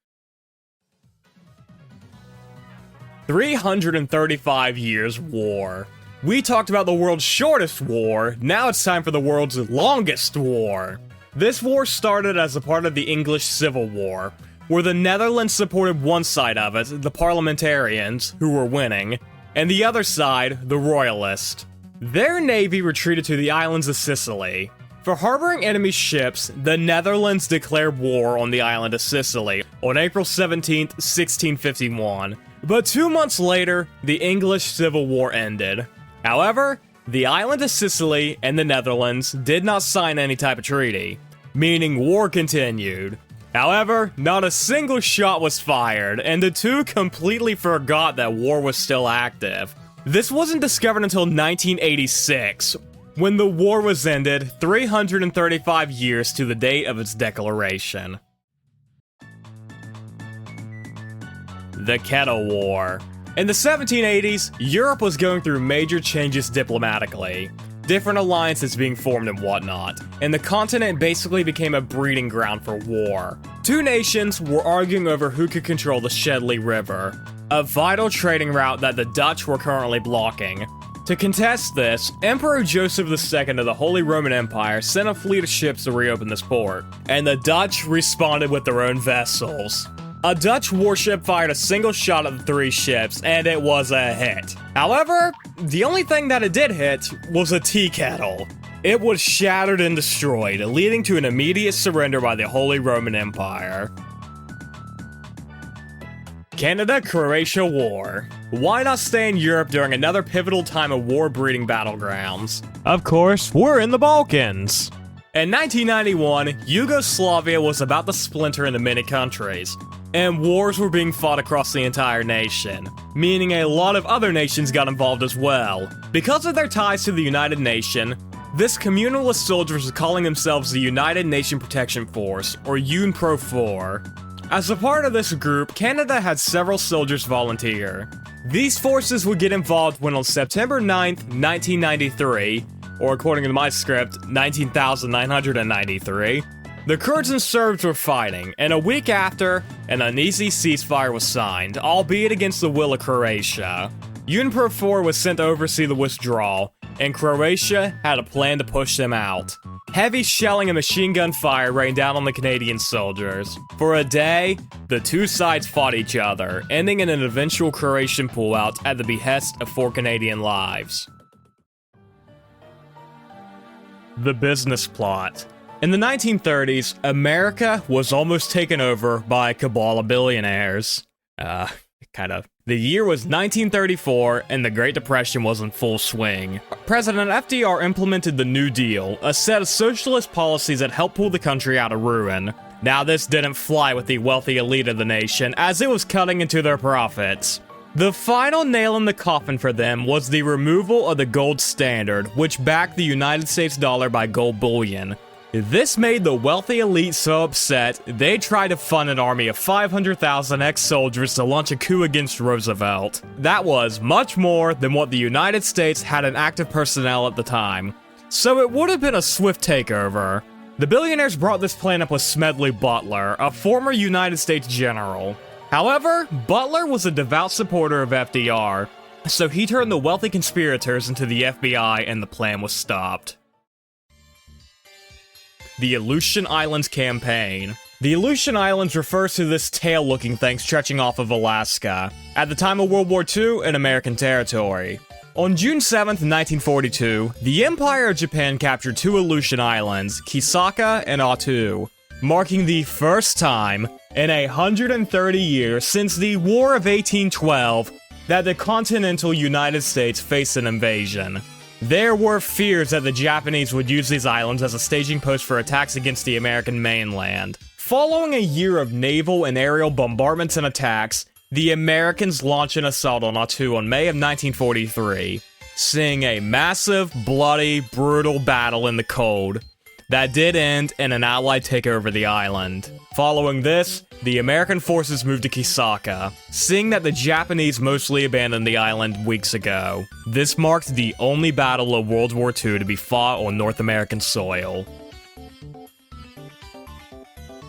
335 years war. We talked about the world's shortest war, now it's time for the world's longest war. This war started as a part of the English Civil War, where the Netherlands supported one side of it, the parliamentarians, who were winning, and the other side, the royalists. Their navy retreated to the islands of Sicily. For harboring enemy ships, the Netherlands declared war on the island of Sicily on April 17, 1651. But 2 months later, the English Civil War ended. However, the island of Sicily and the Netherlands did not sign any type of treaty, meaning war continued. However, not a single shot was fired, and the two completely forgot that war was still active. This wasn't discovered until 1986, when the war was ended 335 years to the date of its declaration. The Kettle War. In the 1780s, Europe was going through major changes diplomatically. Different alliances being formed and whatnot, and the continent basically became a breeding ground for war. Two nations were arguing over who could control the Shady River, a vital trading route that the Dutch were currently blocking. To contest this, Emperor Joseph II of the Holy Roman Empire sent a fleet of ships to reopen this port, and the Dutch responded with their own vessels. A Dutch warship fired a single shot at the three ships, and it was a hit. However, the only thing that it did hit was a tea kettle. It was shattered and destroyed, leading to an immediate surrender by the Holy Roman Empire. Canada-Croatia War. Why not stay in Europe during another pivotal time of war-breeding battlegrounds? Of course, we're in the Balkans. In 1991, Yugoslavia was about to splinter into many countries, and wars were being fought across the entire nation, meaning a lot of other nations got involved as well. Because of their ties to the United Nations, this communal of soldiers were calling themselves the United Nation Protection Force, or UNPRO-4. As a part of this group, Canada had several soldiers volunteer. These forces would get involved when on September 9th, 1993, or according to my script, 19,993, the Kurds and Serbs were fighting, and a week after, an uneasy ceasefire was signed, albeit against the will of Croatia. UNPRO-4 was sent to oversee the withdrawal, and Croatia had a plan to push them out. Heavy shelling and machine gun fire rained down on the Canadian soldiers. For a day, the two sides fought each other, ending in an eventual Croatian pullout at the behest of 4 Canadian lives. The business plot. In the 1930s, America was almost taken over by a cabal of billionaires. The year was 1934, and the Great Depression was in full swing. President FDR implemented the New Deal, a set of socialist policies that helped pull the country out of ruin. Now, this didn't fly with the wealthy elite of the nation, as it was cutting into their profits. The final nail in the coffin for them was the removal of the gold standard, which backed the United States dollar by gold bullion. This made the wealthy elite so upset, they tried to fund an army of 500,000 ex-soldiers to launch a coup against Roosevelt. That was much more than what the United States had in active personnel at the time, so it would have been a swift takeover. The billionaires brought this plan up with Smedley Butler, a former United States general. However, Butler was a devout supporter of FDR, so he turned the wealthy conspirators into the FBI and the plan was stopped. The Aleutian Islands Campaign. The Aleutian Islands refers to this tail-looking thing stretching off of Alaska, at the time of World War II, an American territory. On June 7th, 1942, the Empire of Japan captured 2 Aleutian Islands, Kisaka and Attu, marking the first time in 130 years since the War of 1812 that the continental United States faced an invasion. There were fears that the Japanese would use these islands as a staging post for attacks against the American mainland. Following a year of naval and aerial bombardments and attacks, the Americans launched an assault on Attu on May of 1943, seeing a massive, bloody, brutal battle in the cold that did end in an Allied takeover of the island. Following this, the American forces moved to Kisaka, seeing that the Japanese mostly abandoned the island weeks ago. This marked the only battle of World War II to be fought on North American soil.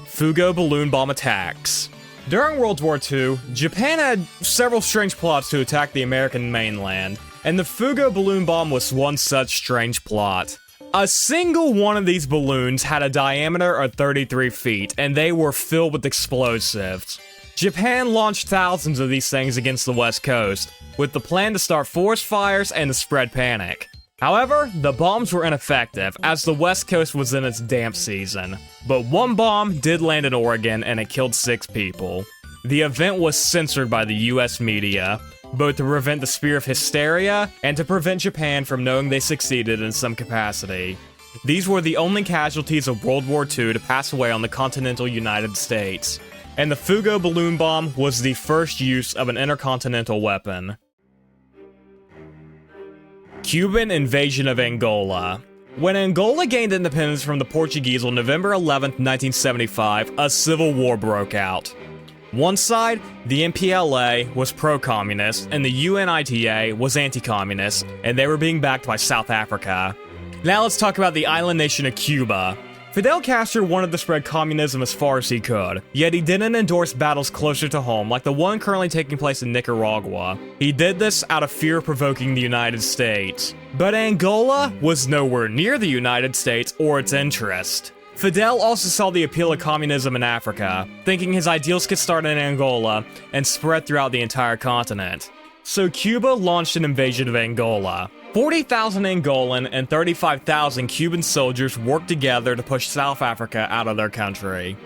Fugo balloon bomb attacks. During World War II, Japan had several strange plots to attack the American mainland, and the Fugo balloon bomb was one such strange plot. A single one of these balloons had a diameter of 33 feet, and they were filled with explosives. Japan launched thousands of these things against the West Coast, with the plan to start forest fires and to spread panic. However, the bombs were ineffective, as the West Coast was in its damp season. But one bomb did land in Oregon, and it killed 6 people. The event was censored by the US media, both to prevent the spear of hysteria, and to prevent Japan from knowing they succeeded in some capacity. These were the only casualties of World War II to pass away on the continental United States, and the Fugo balloon bomb was the first use of an intercontinental weapon. Cuban invasion of Angola. When Angola gained independence from the Portuguese on November 11, 1975, a civil war broke out. One side, the MPLA, was pro-communist, and the UNITA was anti-communist, and they were being backed by South Africa. Now let's talk about the island nation of Cuba. Fidel Castro wanted to spread communism as far as he could, yet he didn't endorse battles closer to home like the one currently taking place in Nicaragua. He did this out of fear of provoking the United States. But Angola was nowhere near the United States or its interest. Fidel also saw the appeal of communism in Africa, thinking his ideals could start in Angola and spread throughout the entire continent. So Cuba launched an invasion of Angola. 40,000 Angolan and 35,000 Cuban soldiers worked together to push South Africa out of their country.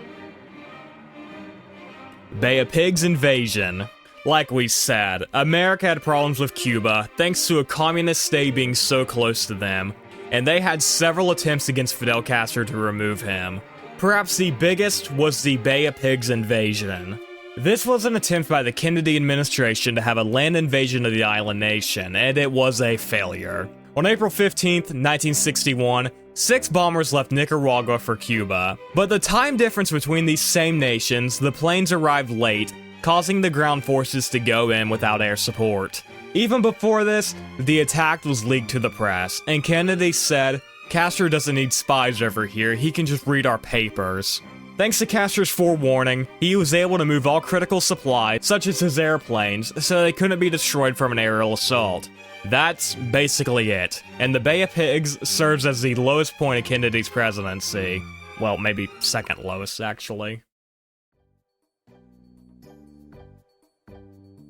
Bay of Pigs invasion. Like we said, America had problems with Cuba thanks to a communist state being so close to them, and they had several attempts against Fidel Castro to remove him. Perhaps the biggest was the Bay of Pigs invasion. This was an attempt by the Kennedy administration to have a land invasion of the island nation, and it was a failure. On April 15th, 1961, 6 bombers left Nicaragua for Cuba. But the time difference between these same nations, the planes arrived late, causing the ground forces to go in without air support. Even before this, the attack was leaked to the press, and Kennedy said, "Castro doesn't need spies over here, he can just read our papers." Thanks to Castro's forewarning, he was able to move all critical supplies, such as his airplanes, so they couldn't be destroyed from an aerial assault. That's basically it, and the Bay of Pigs serves as the lowest point of Kennedy's presidency. Well, maybe second lowest, actually.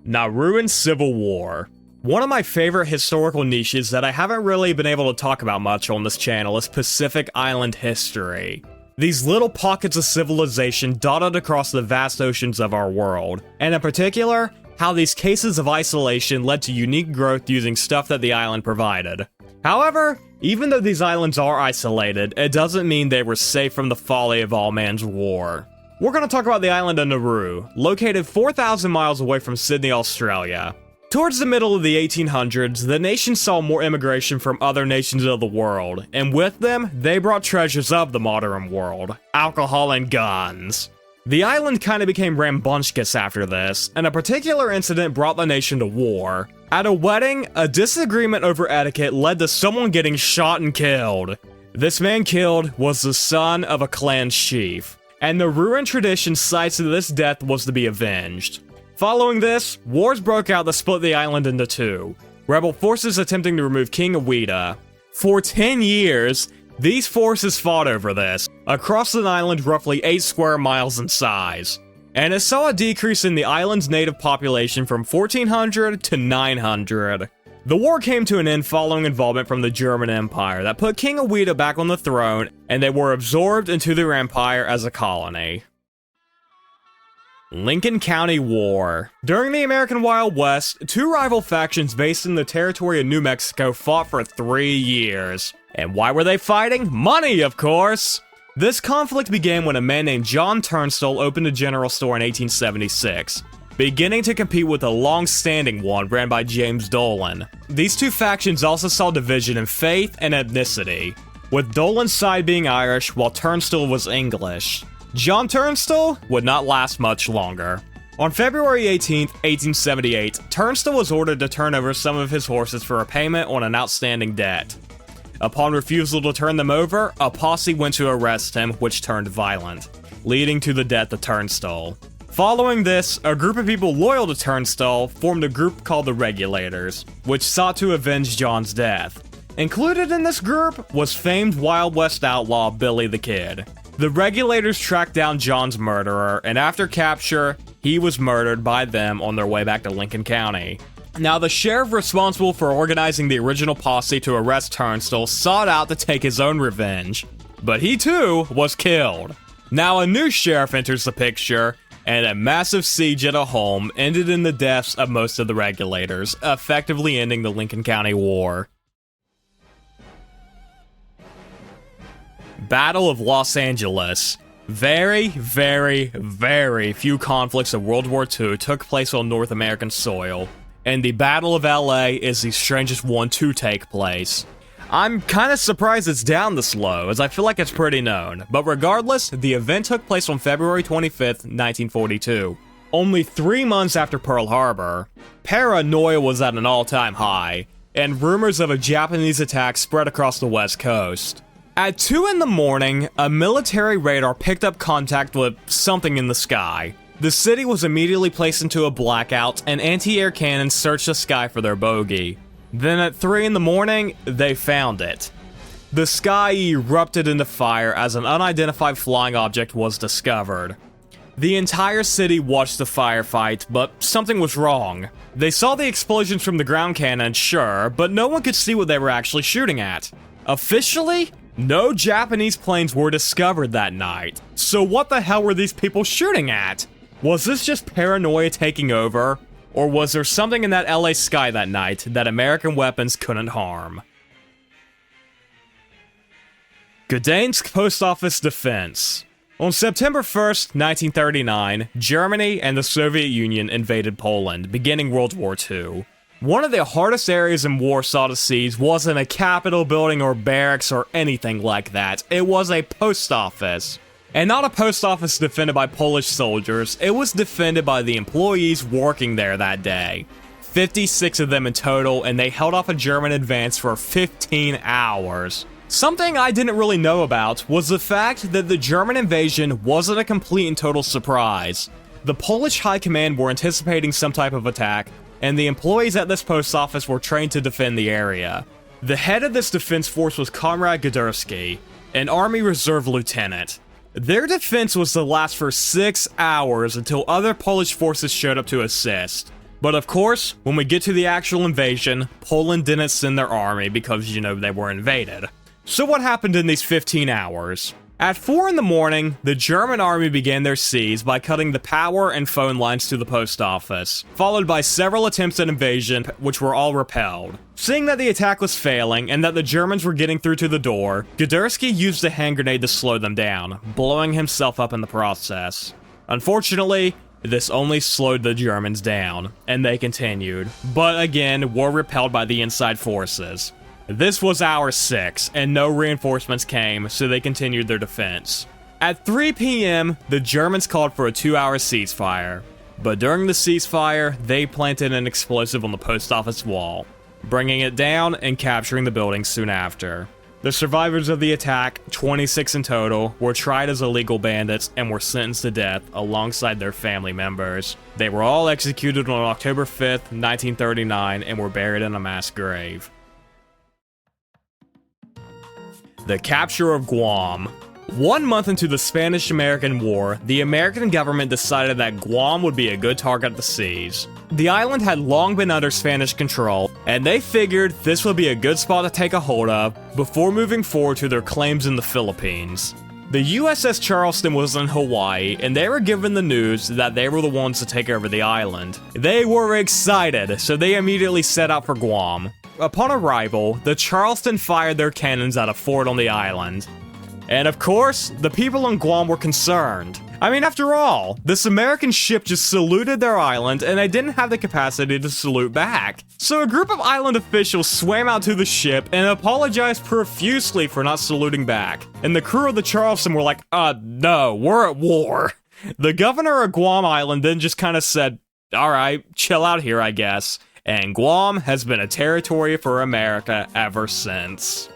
Nauruan Civil War. One of my favorite historical niches that I haven't really been able to talk about much on this channel is Pacific Island history. These little pockets of civilization dotted across the vast oceans of our world, and in particular, how these cases of isolation led to unique growth using stuff that the island provided. However, even though these islands are isolated, it doesn't mean they were safe from the folly of all man's war. We're going to talk about the island of Nauru, located 4,000 miles away from Sydney, Australia. Towards the middle of the 1800s, the nation saw more immigration from other nations of the world, and with them, they brought treasures of the modern world, alcohol and guns. The island kind of became rambunctious after this, and a particular incident brought the nation to war. At a wedding, a disagreement over etiquette led to someone getting shot and killed. This man killed was the son of a clan chief, and the Nauruan tradition cites that this death was to be avenged. Following this, wars broke out that split the island into two, rebel forces attempting to remove King Awida. For 10 years, these forces fought over this, across an island roughly 8 square miles in size, and it saw a decrease in the island's native population from 1,400 to 900. The war came to an end following involvement from the German Empire that put King Awida back on the throne, and they were absorbed into their empire as a colony. Lincoln County War. During the American Wild West, 2 rival factions based in the territory of New Mexico fought for 3 years. And why were they fighting? Money, of course! This conflict began when a man named John Turnstile opened a general store in 1876, beginning to compete with a long-standing one ran by James Dolan. These two factions also saw division in faith and ethnicity, with Dolan's side being Irish while Turnstile was English. John Turnstile would not last much longer. On February 18, 1878, Turnstile was ordered to turn over some of his horses for a payment on an outstanding debt. Upon refusal to turn them over, a posse went to arrest him, which turned violent, leading to the death of Turnstile. Following this, a group of people loyal to Turnstile formed a group called the Regulators, which sought to avenge John's death. Included in this group was famed Wild West outlaw Billy the Kid. The Regulators tracked down John's murderer, and after capture, he was murdered by them on their way back to Lincoln County. Now, the sheriff responsible for organizing the original posse to arrest Turnstile sought out to take his own revenge, but he too was killed. Now, a new sheriff enters the picture, and a massive siege at a home ended in the deaths of most of the Regulators, effectively ending the Lincoln County War. Battle of Los Angeles. Very, very, very few conflicts of World War II took place on North American soil, and the Battle of LA is the strangest one to take place. I'm kinda surprised it's down this low, as I feel like it's pretty known, but regardless, the event took place on February 25th, 1942. Only 3 months after Pearl Harbor. Paranoia was at an all-time high, and rumors of a Japanese attack spread across the West Coast. At 2 in the morning, a military radar picked up contact with something in the sky. The city was immediately placed into a blackout, and anti-air cannons searched the sky for their bogey. Then at 3 in the morning, they found it. The sky erupted into fire as an unidentified flying object was discovered. The entire city watched the firefight, but something was wrong. They saw the explosions from the ground cannon, sure, but no one could see what they were actually shooting at. Officially, no Japanese planes were discovered that night. So what the hell were these people shooting at? Was this just paranoia taking over? Or was there something in that LA sky that night that American weapons couldn't harm? Gdansk Post Office Defense. On September 1st, 1939, Germany and the Soviet Union invaded Poland, beginning World War II. One of the hardest areas in Warsaw to seize wasn't a capitol building or barracks or anything like that. It was a post office. And not a post office defended by Polish soldiers, it was defended by the employees working there that day. 56 of them in total, and they held off a German advance for 15 hours. Something I didn't really know about was the fact that the German invasion wasn't a complete and total surprise. The Polish High Command were anticipating some type of attack, and the employees at this post office were trained to defend the area. The head of this defense force was Comrade Gdarski, an Army Reserve lieutenant. Their defense was to last for 6 hours until other Polish forces showed up to assist. But of course, when we get to the actual invasion, Poland didn't send their army because, they were invaded. So what happened in these 15 hours? At 4 in the morning, the German army began their siege by cutting the power and phone lines to the post office, followed by several attempts at invasion, which were all repelled. Seeing that the attack was failing and that the Germans were getting through to the door, Gdarski used a hand grenade to slow them down, blowing himself up in the process. Unfortunately, this only slowed the Germans down, and they continued, but again were repelled by the inside forces. This was hour 6, and no reinforcements came, so they continued their defense. At 3 p.m., the Germans called for a 2-hour ceasefire, but during the ceasefire, they planted an explosive on the post office wall, bringing it down and capturing the building soon after. The survivors of the attack, 26 in total, were tried as illegal bandits and were sentenced to death alongside their family members. They were all executed on October 5th, 1939, and were buried in a mass grave. The capture of Guam. 1 month into the Spanish-American War, the American government decided that Guam would be a good target to seize. The island had long been under Spanish control, and they figured this would be a good spot to take a hold of before moving forward to their claims in the Philippines. The USS Charleston was in Hawaii, and they were given the news that they were the ones to take over the island. They were excited, so they immediately set out for Guam. Upon arrival, the Charleston fired their cannons at a fort on the island. And of course, the people on Guam were concerned. I mean, after all, this American ship just saluted their island and they didn't have the capacity to salute back. So a group of island officials swam out to the ship and apologized profusely for not saluting back. And the crew of the Charleston were like, no, we're at war. The governor of Guam Island then just kind of said, alright, chill out here, I guess. And Guam has been a territory for America ever since.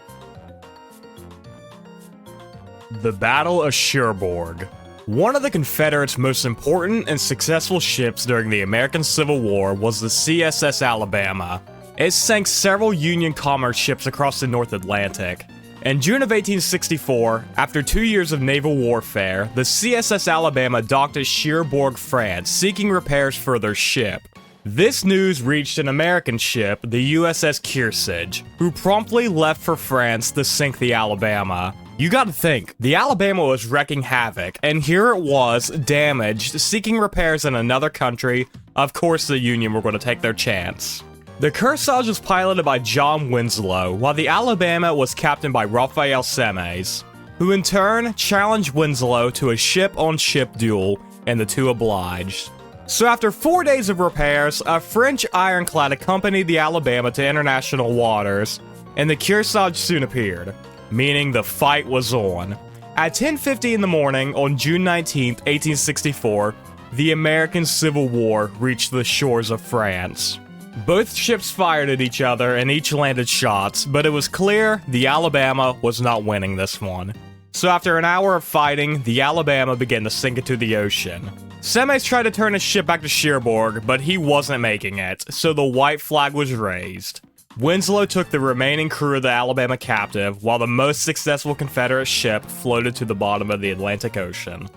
The Battle of Cherbourg. One of the Confederates' most important and successful ships during the American Civil War was the CSS Alabama. It sank several Union commerce ships across the North Atlantic. In June of 1864, after 2 years of naval warfare, the CSS Alabama docked at Cherbourg, France, seeking repairs for their ship. This news reached an American ship, the USS Kearsarge, who promptly left for France to sink the Alabama. You gotta think, the Alabama was wreaking havoc, and here it was, damaged, seeking repairs in another country. Of course the Union were gonna take their chance. The Kearsarge was piloted by John Winslow, while the Alabama was captained by Raphael Semmes, who in turn challenged Winslow to a ship-on-ship duel, and the two obliged. So after 4 days of repairs, a French ironclad accompanied the Alabama to international waters, and the Kearsarge soon appeared, meaning the fight was on. At 10:50 in the morning on June 19, 1864, the American Civil War reached the shores of France. Both ships fired at each other and each landed shots, but it was clear the Alabama was not winning this one. So after an hour of fighting, the Alabama began to sink into the ocean. Semmes tried to turn his ship back to Cherbourg, but he wasn't making it, so the white flag was raised. Winslow took the remaining crew of the Alabama captive, while the most successful Confederate ship floated to the bottom of the Atlantic Ocean.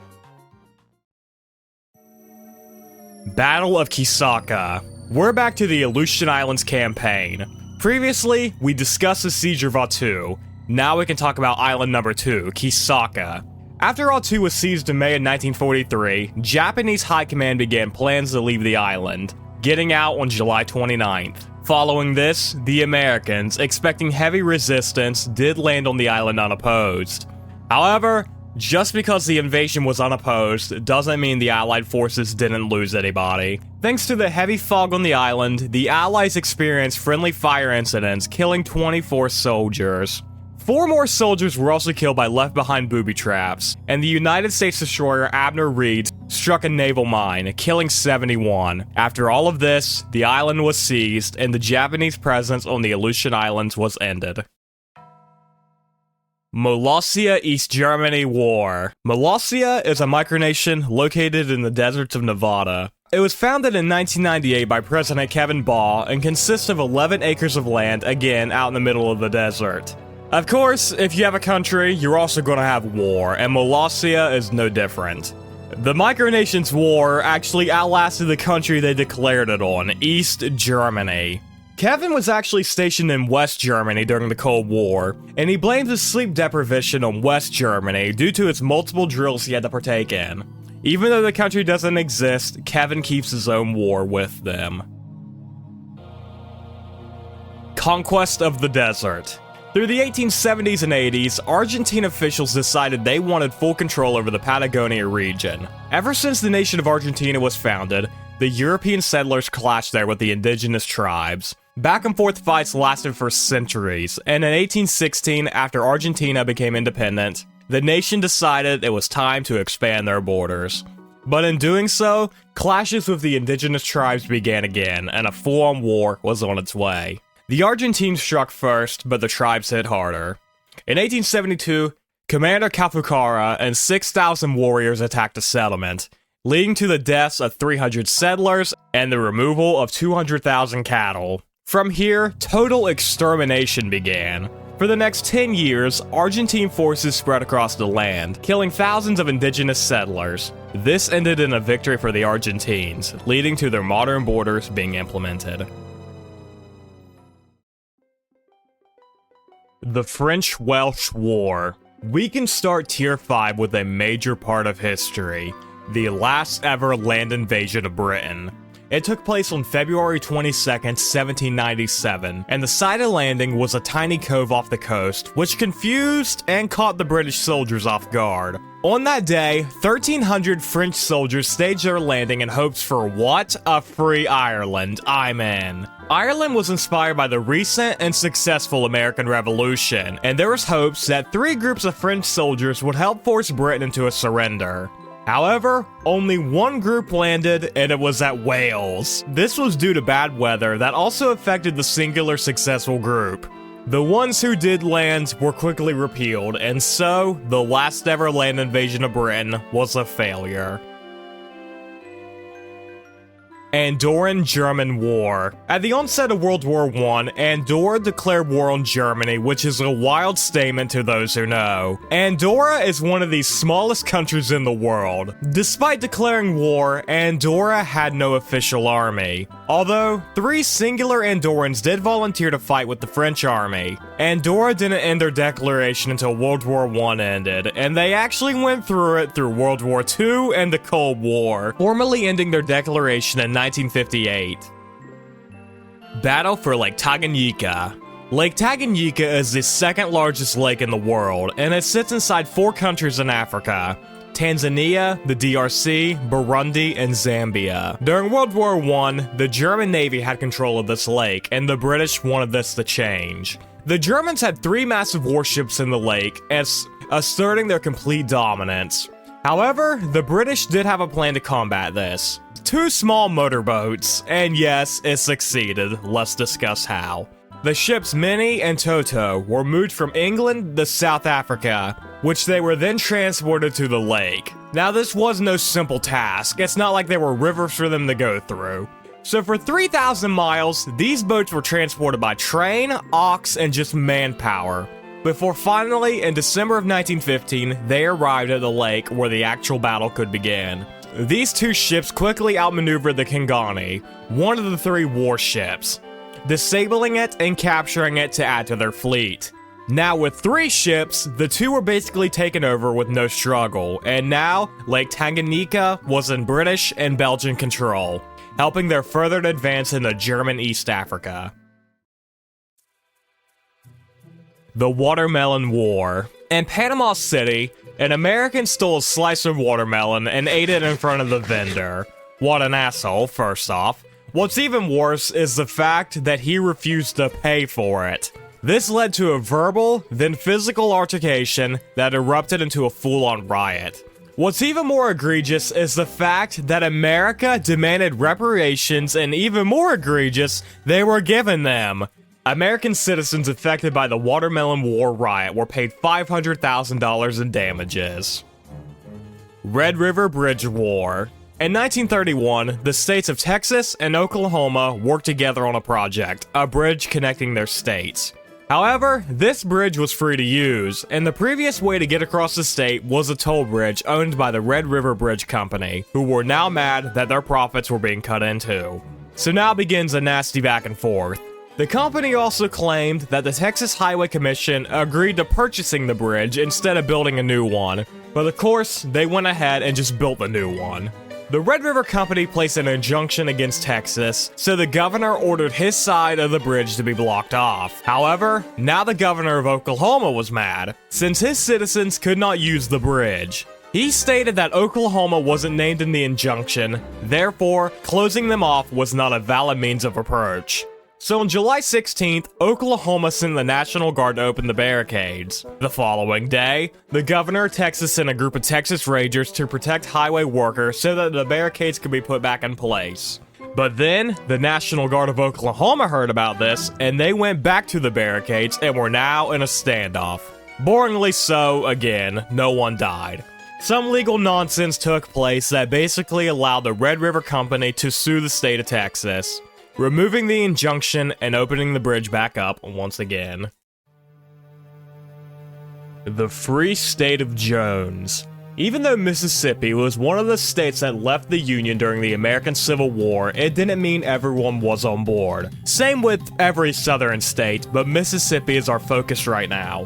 Battle of Keosauqua. We're back to the Aleutian Islands campaign. Previously, we discussed the Siege of Atu. Now we can talk about island number 2, Keosauqua. After Atu was seized in May of 1943, Japanese High Command began plans to leave the island, getting out on July 29th. Following this, the Americans, expecting heavy resistance, did land on the island unopposed. However, just because the invasion was unopposed doesn't mean the Allied forces didn't lose anybody. Thanks to the heavy fog on the island, the Allies experienced friendly fire incidents, killing 24 soldiers. 4 more soldiers were also killed by left-behind booby traps, and the United States destroyer Abner Reed struck a naval mine, killing 71. After all of this, the island was seized, and the Japanese presence on the Aleutian Islands was ended. Molossia East Germany War. Molossia is a micronation located in the deserts of Nevada. It was founded in 1998 by President Kevin Baugh and consists of 11 acres of land, again out in the middle of the desert. Of course, if you have a country, you're also going to have war, and Molossia is no different. The Micronations War actually outlasted the country they declared it on, East Germany. Kevin was actually stationed in West Germany during the Cold War, and he blames his sleep deprivation on West Germany due to its multiple drills he had to partake in. Even though the country doesn't exist, Kevin keeps his own war with them. Conquest of the Desert. Through the 1870s and 80s, Argentine officials decided they wanted full control over the Patagonia region. Ever since the nation of Argentina was founded, the European settlers clashed there with the indigenous tribes. Back and forth fights lasted for centuries, and in 1816, after Argentina became independent, the nation decided it was time to expand their borders. But in doing so, clashes with the indigenous tribes began again, and a full-on war was on its way. The Argentines struck first, but the tribes hit harder. In 1872, Commander Cafucara and 6,000 warriors attacked a settlement, leading to the deaths of 300 settlers and the removal of 200,000 cattle. From here, total extermination began. For the next 10 years, Argentine forces spread across the land, killing thousands of indigenous settlers. This ended in a victory for the Argentines, leading to their modern borders being implemented. The French-Welsh War. We can start Tier 5 with a major part of history, the last ever land invasion of Britain. It took place on February 22nd, 1797, and the site of landing was a tiny cove off the coast, which confused and caught the British soldiers off guard. On that day, 1,300 French soldiers staged their landing in hopes for what? A free Ireland. I'm in. Ireland was inspired by the recent and successful American Revolution, and there was hopes that 3 groups of French soldiers would help force Britain into a surrender. However, only one group landed, and it was at Wales. This was due to bad weather that also affected the singular successful group. The ones who did land were quickly repealed, and so, the last ever land invasion of Britain was a failure. Andorran-German War. At the onset of World War I, Andorra declared war on Germany, which is a wild statement to those who know. Andorra is one of the smallest countries in the world. Despite declaring war, Andorra had no official army. Although, 3 singular Andorrans did volunteer to fight with the French army. Andorra didn't end their declaration until World War I ended, and they actually went through it through World War II and the Cold War, formally ending their declaration in 1958. Battle for Lake Tanganyika. Lake Tanganyika is the second largest lake in the world, and it sits inside 4 countries in Africa: Tanzania, the DRC, Burundi, and Zambia. During World War I, the German Navy had control of this lake, and the British wanted this to change. The Germans had 3 massive warships in the lake, asserting their complete dominance. However, the British did have a plan to combat this. 2 small motorboats, and yes, it succeeded. Let's discuss how. The ships Minnie and Toto were moved from England to South Africa, which they were then transported to the lake. Now, this was no simple task. It's not like there were rivers for them to go through. So for 3,000 miles, these boats were transported by train, ox, and just manpower. Before finally, in December of 1915, they arrived at the lake where the actual battle could begin. These 2 ships quickly outmaneuvered the Kingani, one of the 3 warships, disabling it and capturing it to add to their fleet. Now with 3 ships, the 2 were basically taken over with no struggle, and now Lake Tanganyika was in British and Belgian control, helping their further advance into German East Africa. The Watermelon War. In Panama City, an American stole a slice of watermelon and ate it in front of the vendor. What an asshole, first off. What's even worse is the fact that he refused to pay for it. This led to a verbal, then physical altercation that erupted into a full-on riot. What's even more egregious is the fact that America demanded reparations, and even more egregious, they were given them. American citizens affected by the Watermelon War riot were paid $500,000 in damages. Red River Bridge War. In 1931, the states of Texas and Oklahoma worked together on a project, a bridge connecting their states. However, this bridge was free to use, and the previous way to get across the state was a toll bridge owned by the Red River Bridge Company, who were now mad that their profits were being cut into. So now begins a nasty back and forth. The company also claimed that the Texas Highway Commission agreed to purchasing the bridge instead of building a new one, but of course, they went ahead and just built a new one. The Red River Company placed an injunction against Texas, so the governor ordered his side of the bridge to be blocked off. However, now the governor of Oklahoma was mad, since his citizens could not use the bridge. He stated that Oklahoma wasn't named in the injunction, therefore, closing them off was not a valid means of approach. So on July 16th, Oklahoma sent the National Guard to open the barricades. The following day, the governor of Texas sent a group of Texas Rangers to protect highway workers so that the barricades could be put back in place. But then, the National Guard of Oklahoma heard about this, and they went back to the barricades and were now in a standoff. Boringly so, again, no one died. Some legal nonsense took place that basically allowed the Red River Company to sue the state of Texas, removing the injunction and opening the bridge back up once again. The Free State of Jones. Even though Mississippi was one of the states that left the Union during the American Civil War, it didn't mean everyone was on board. Same with every southern state, but Mississippi is our focus right now.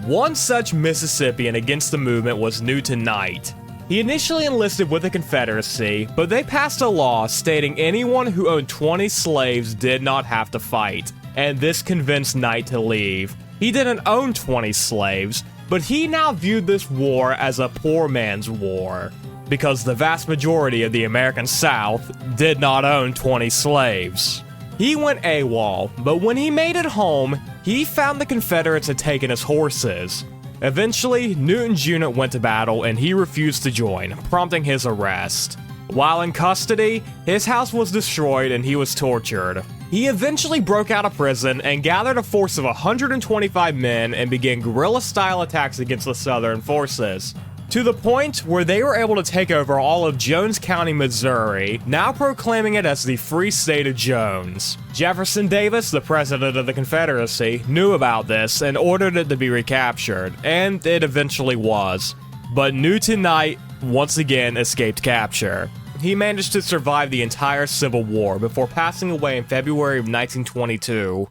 One such Mississippian against the movement was Newton Knight. He initially enlisted with the Confederacy, but they passed a law stating anyone who owned 20 slaves did not have to fight, and this convinced Knight to leave. He didn't own 20 slaves, but he now viewed this war as a poor man's war, because the vast majority of the American South did not own 20 slaves. He went AWOL, but when he made it home, he found the Confederates had taken his horses. Eventually, Newton's unit went to battle and he refused to join, prompting his arrest. While in custody, his house was destroyed and he was tortured. He eventually broke out of prison and gathered a force of 125 men and began guerrilla-style attacks against the Southern forces, to the point where they were able to take over all of Jones County, Missouri, now proclaiming it as the Free State of Jones. Jefferson Davis, the president of the Confederacy, knew about this and ordered it to be recaptured, and it eventually was. But Newton Knight once again escaped capture. He managed to survive the entire Civil War before passing away in February of 1922.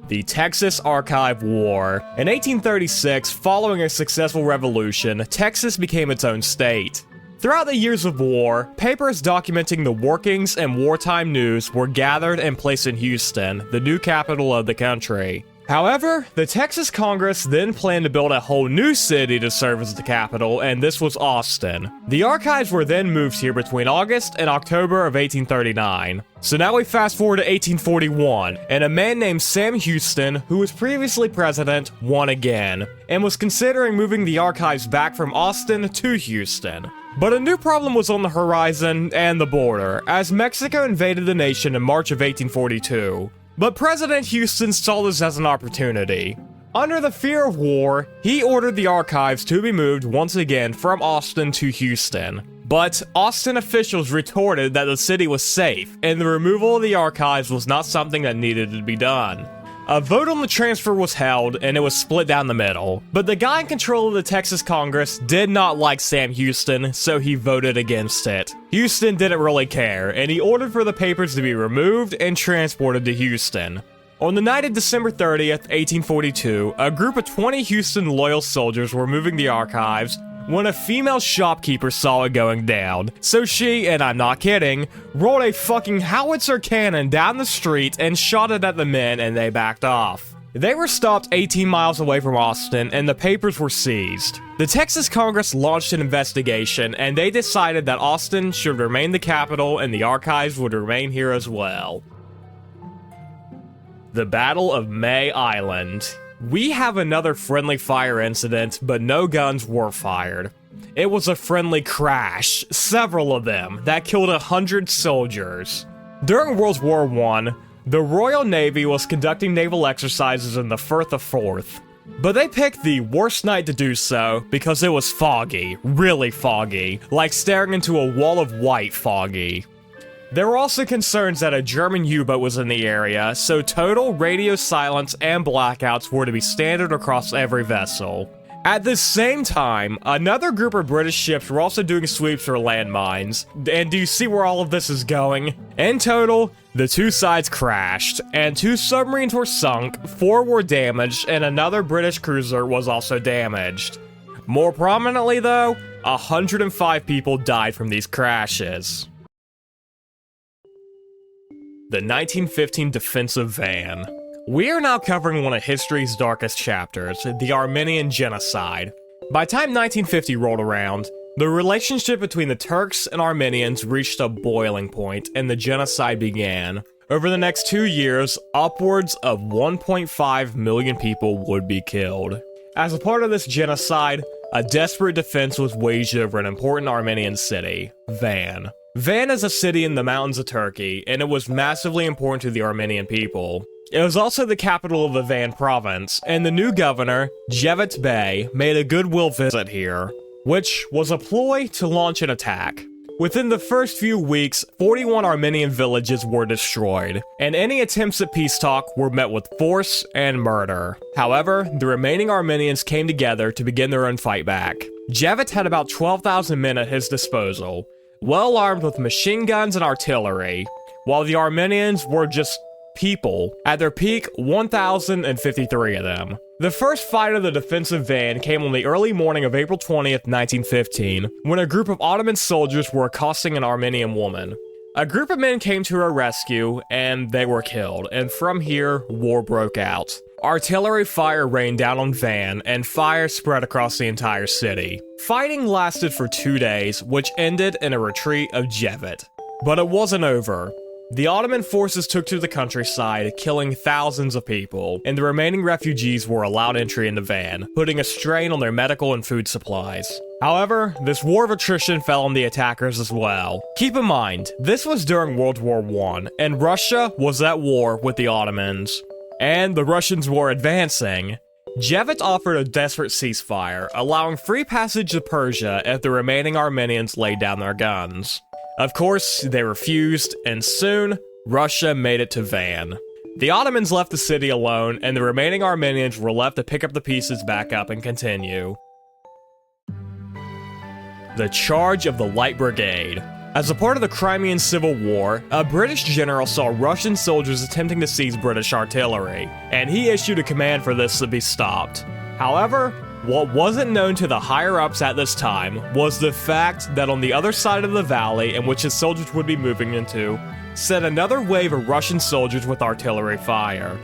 The Texas Archive War. In 1836, following a successful revolution, Texas became its own state. Throughout the years of war, papers documenting the workings and wartime news were gathered and placed in Houston, the new capital of the country. However, the Texas Congress then planned to build a whole new city to serve as the capital, and this was Austin. The archives were then moved here between August and October of 1839. So now we fast forward to 1841, and a man named Sam Houston, who was previously president, won again, and was considering moving the archives back from Austin to Houston. But a new problem was on the horizon and the border, as Mexico invaded the nation in March of 1842. But President Houston saw this as an opportunity. Under the fear of war, he ordered the archives to be moved once again from Austin to Houston. But Austin officials retorted that the city was safe, and the removal of the archives was not something that needed to be done. A vote on the transfer was held, and it was split down the middle. But the guy in control of the Texas Congress did not like Sam Houston, so he voted against it. Houston didn't really care, and he ordered for the papers to be removed and transported to Houston. On the night of December 30th, 1842, a group of 20 Houston loyal soldiers were moving the archives when a female shopkeeper saw it going down. So she, and I'm not kidding, rolled a fucking howitzer cannon down the street and shot it at the men, and they backed off. They were stopped 18 miles away from Austin, and the papers were seized. The Texas Congress launched an investigation, and they decided that Austin should remain the capital and the archives would remain here as well. The Battle of May Island. We have another friendly fire incident, but no guns were fired. It was a friendly crash, several of them, that killed 100 soldiers. During World War I, the Royal Navy was conducting naval exercises in the Firth of Forth. But they picked the worst night to do so because it was foggy, really foggy, like staring into a wall of white foggy. There were also concerns that a German U-boat was in the area, so total radio silence and blackouts were to be standard across every vessel. At the same time, another group of British ships were also doing sweeps for landmines. And do you see where all of this is going? In total, the two sides crashed, and 2 submarines were sunk, 4 were damaged, and another British cruiser was also damaged. More prominently though, 105 people died from these crashes. The 1915 defensive van. We are now covering one of history's darkest chapters, the Armenian Genocide. By the time 1950 rolled around, the relationship between the Turks and Armenians reached a boiling point, and the genocide began. Over the next 2 years, upwards of 1.5 million people would be killed. As a part of this genocide, a desperate defense was waged over an important Armenian city, Van. Van is a city in the mountains of Turkey, and it was massively important to the Armenian people. It was also the capital of the Van province, and the new governor, Cevdet Bey, made a goodwill visit here, which was a ploy to launch an attack. Within the first few weeks, 41 Armenian villages were destroyed, and any attempts at peace talk were met with force and murder. However, the remaining Armenians came together to begin their own fight back. Cevdet had about 12,000 men at his disposal, well armed with machine guns and artillery, while the Armenians were just people. At their peak, 1,053 of them. The first fight of the defensive van came on the early morning of April 20th, 1915, when a group of Ottoman soldiers were accosting an Armenian woman. A group of men came to her rescue, and they were killed, and from here, war broke out. Artillery fire rained down on Van, and fire spread across the entire city. Fighting lasted for 2 days, which ended in a retreat of Jevet. But it wasn't over. The Ottoman forces took to the countryside, killing thousands of people, and the remaining refugees were allowed entry into Van, putting a strain on their medical and food supplies. However, this war of attrition fell on the attackers as well. Keep in mind, this was during World War I, and Russia was at war with the Ottomans. And the Russians were advancing. Jevet offered a desperate ceasefire, allowing free passage to Persia if the remaining Armenians laid down their guns. Of course, they refused, and soon, Russia made it to Van. The Ottomans left the city alone, and the remaining Armenians were left to pick up the pieces back up and continue. The Charge of the Light Brigade. As a part of the Crimean Civil War, a British general saw Russian soldiers attempting to seize British artillery, and he issued a command for this to be stopped. However, what wasn't known to the higher-ups at this time was the fact that on the other side of the valley in which his soldiers would be moving into, sat another wave of Russian soldiers with artillery fire.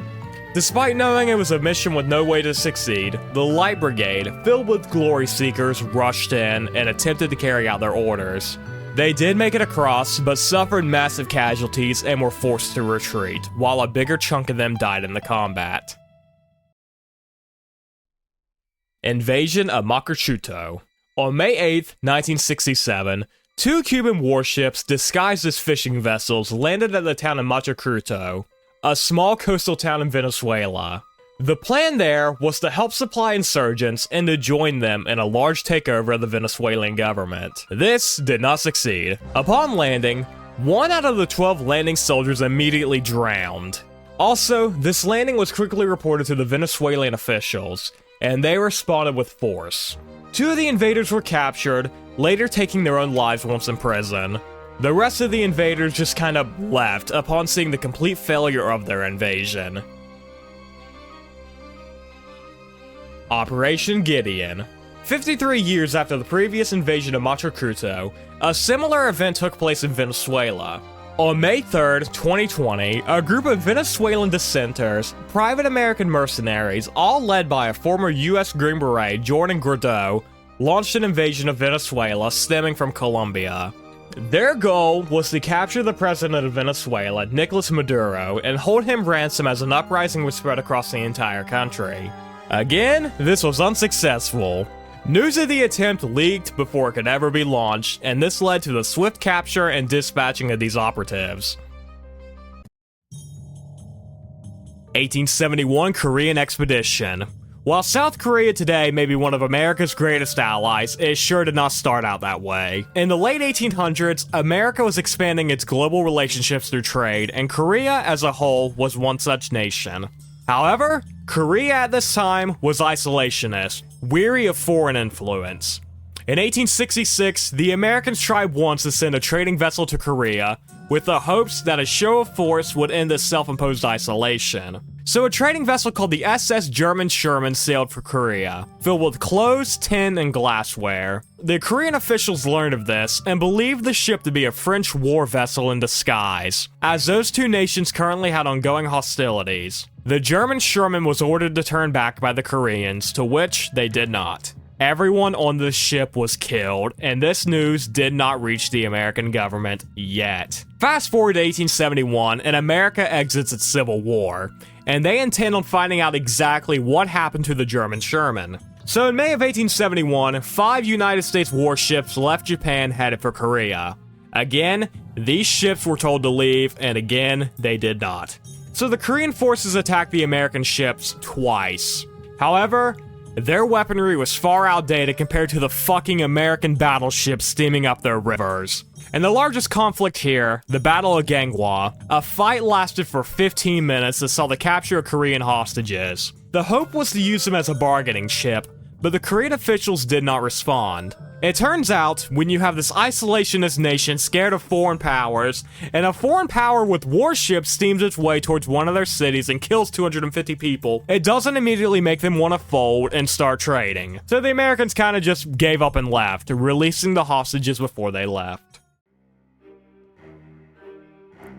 Despite knowing it was a mission with no way to succeed, the Light Brigade, filled with glory seekers, rushed in and attempted to carry out their orders. They did make it across, but suffered massive casualties and were forced to retreat, while a bigger chunk of them died in the combat. Invasion of Macachuto. On May 8th, 1967, 2 Cuban warships disguised as fishing vessels landed at the town of Macachuto, a small coastal town in Venezuela. The plan there was to help supply insurgents and to join them in a large takeover of the Venezuelan government. This did not succeed. Upon landing, 1 out of the 12 landing soldiers immediately drowned. Also, this landing was quickly reported to the Venezuelan officials, and they responded with force. 2 of the invaders were captured, later taking their own lives once in prison. The rest of the invaders just kind of left upon seeing the complete failure of their invasion. Operation Gideon. 53 years after the previous invasion of Macachuto, a similar event took place in Venezuela. On May 3rd, 2020, a group of Venezuelan dissenters, private American mercenaries, all led by a former US Green Beret, Jordan Guaidó, launched an invasion of Venezuela stemming from Colombia. Their goal was to capture the president of Venezuela, Nicolas Maduro, and hold him ransom as an uprising was spread across the entire country. Again, this was unsuccessful. News of the attempt leaked before it could ever be launched, and this led to the swift capture and dispatching of these operatives. 1871 Korean Expedition. While South Korea today may be one of America's greatest allies, it sure did not start out that way. In the late 1800s, America was expanding its global relationships through trade, and Korea as a whole was one such nation. However, Korea at this time was isolationist, weary of foreign influence. In 1866, the Americans tried once to send a trading vessel to Korea, with the hopes that a show of force would end this self-imposed isolation. So a trading vessel called the SS German Sherman sailed for Korea, filled with clothes, tin, and glassware. The Korean officials learned of this and believed the ship to be a French war vessel in disguise, as those two nations currently had ongoing hostilities. The German Sherman was ordered to turn back by the Koreans, to which they did not. Everyone on the ship was killed, and this news did not reach the American government yet. Fast forward to 1871, and America exits its Civil War, and they intend on finding out exactly what happened to the German Sherman. So in May of 1871, 5 United States warships left Japan headed for Korea. Again, these ships were told to leave, and again, they did not. So the Korean forces attacked the American ships twice. However, their weaponry was far outdated compared to the fucking American battleships steaming up their rivers. In the largest conflict here, the Battle of Ganghwa, a fight lasted for 15 minutes that saw the capture of Korean hostages. The hope was to use them as a bargaining chip, but the Korean officials did not respond. It turns out, when you have this isolationist nation scared of foreign powers, and a foreign power with warships steams its way towards one of their cities and kills 250 people, it doesn't immediately make them want to fold and start trading. So the Americans kind of just gave up and left, releasing the hostages before they left.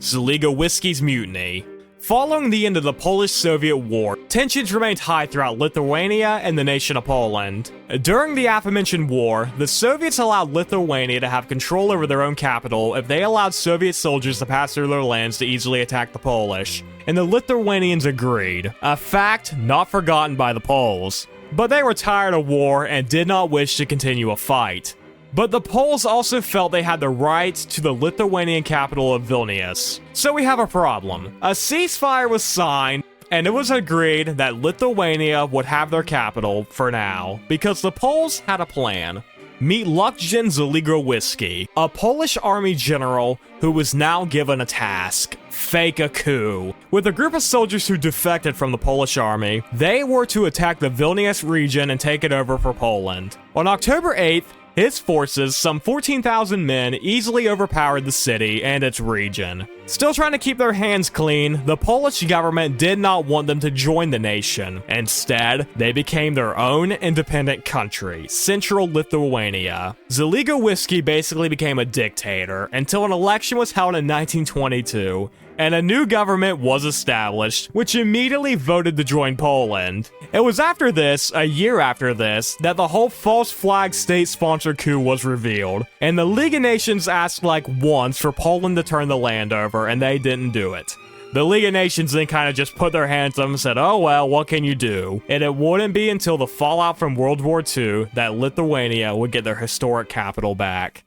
Zaliga Whiskey's Mutiny. Following the end of the Polish-Soviet War, tensions remained high throughout Lithuania and the nation of Poland. During the aforementioned war, the Soviets allowed Lithuania to have control over their own capital if they allowed Soviet soldiers to pass through their lands to easily attack the Polish, and the Lithuanians agreed, a fact not forgotten by the Poles. But they were tired of war and did not wish to continue a fight. But the Poles also felt they had the right to the Lithuanian capital of Vilnius. So we have a problem. A ceasefire was signed, and it was agreed that Lithuania would have their capital for now, because the Poles had a plan. Meet Lukjan Zaliga Whiskey, a Polish army general who was now given a task: fake a coup. With a group of soldiers who defected from the Polish army, they were to attack the Vilnius region and take it over for Poland. On October 8th, his forces, some 14,000 men, easily overpowered the city and its region. Still trying to keep their hands clean, the Polish government did not want them to join the nation. Instead, they became their own independent country, Central Lithuania. Zaliga Whiskey basically became a dictator until an election was held in 1922, and a new government was established, which immediately voted to join Poland. It was after this, a year after this, that the whole false flag state-sponsored coup was revealed, and the League of Nations asked like once for Poland to turn the land over, and they didn't do it. The League of Nations then kind of just put their hands up and said, oh well, what can you do? And it wouldn't be until the fallout from World War II that Lithuania would get their historic capital back.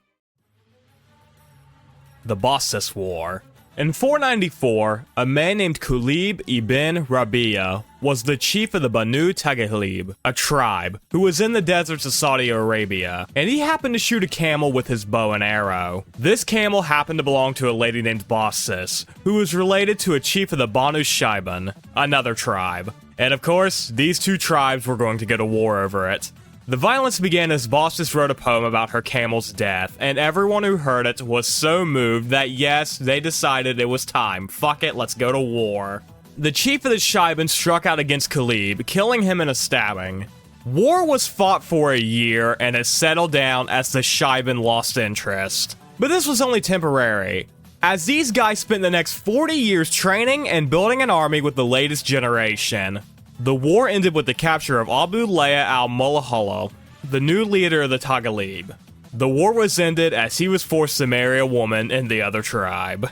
The Bossis War. In 494, a man named Kulib ibn Rabia was the chief of the Banu Taghlib, a tribe, who was in the deserts of Saudi Arabia, and he happened to shoot a camel with his bow and arrow. This camel happened to belong to a lady named Bossis, who was related to a chief of the Banu Shaiban, another tribe. And of course, these two tribes were going to go to war over it. The violence began as Bossis wrote a poem about her camel's death, and everyone who heard it was so moved that yes, they decided it was time. Fuck it, let's go to war. The chief of the Shaiban struck out against Kulib, killing him in a stabbing. War was fought for a year, and it settled down as the Shaiban lost interest. But this was only temporary, as these guys spent the next 40 years training and building an army with the latest generation. The war ended with the capture of Abu Layla al-Mulahalo, the new leader of the Taghlib. The war was ended as he was forced to marry a woman in the other tribe.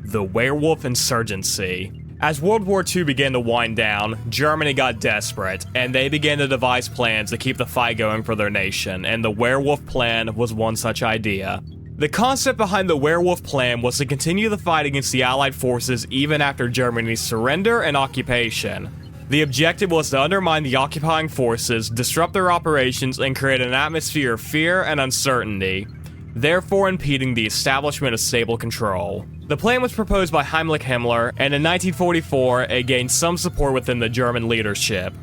The Werewolf Insurgency. As World War II began to wind down, Germany got desperate, and they began to devise plans to keep the fight going for their nation, and the Werewolf Plan was one such idea. The concept behind the Werewolf Plan was to continue the fight against the Allied forces even after Germany's surrender and occupation. The objective was to undermine the occupying forces, disrupt their operations, and create an atmosphere of fear and uncertainty, therefore impeding the establishment of stable control. The plan was proposed by Heinrich Himmler, and in 1944, it gained some support within the German leadership.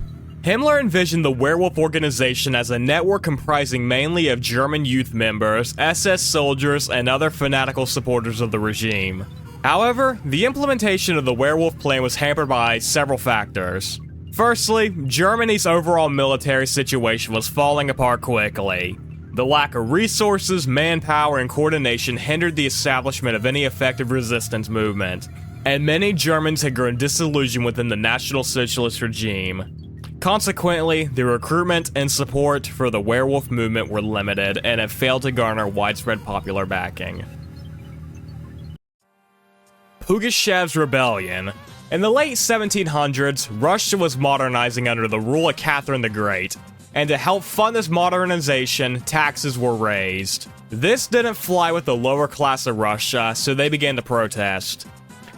Himmler envisioned the Werewolf organization as a network comprising mainly of German youth members, SS soldiers, and other fanatical supporters of the regime. However, the implementation of the Werewolf Plan was hampered by several factors. Firstly, Germany's overall military situation was falling apart quickly. The lack of resources, manpower, and coordination hindered the establishment of any effective resistance movement, and many Germans had grown disillusioned within the National Socialist regime. Consequently, the recruitment and support for the werewolf movement were limited, and it failed to garner widespread popular backing. Pugashev's Rebellion. In the late 1700s, Russia was modernizing under the rule of Catherine the Great, and to help fund this modernization, taxes were raised. This didn't fly with the lower class of Russia, so they began to protest.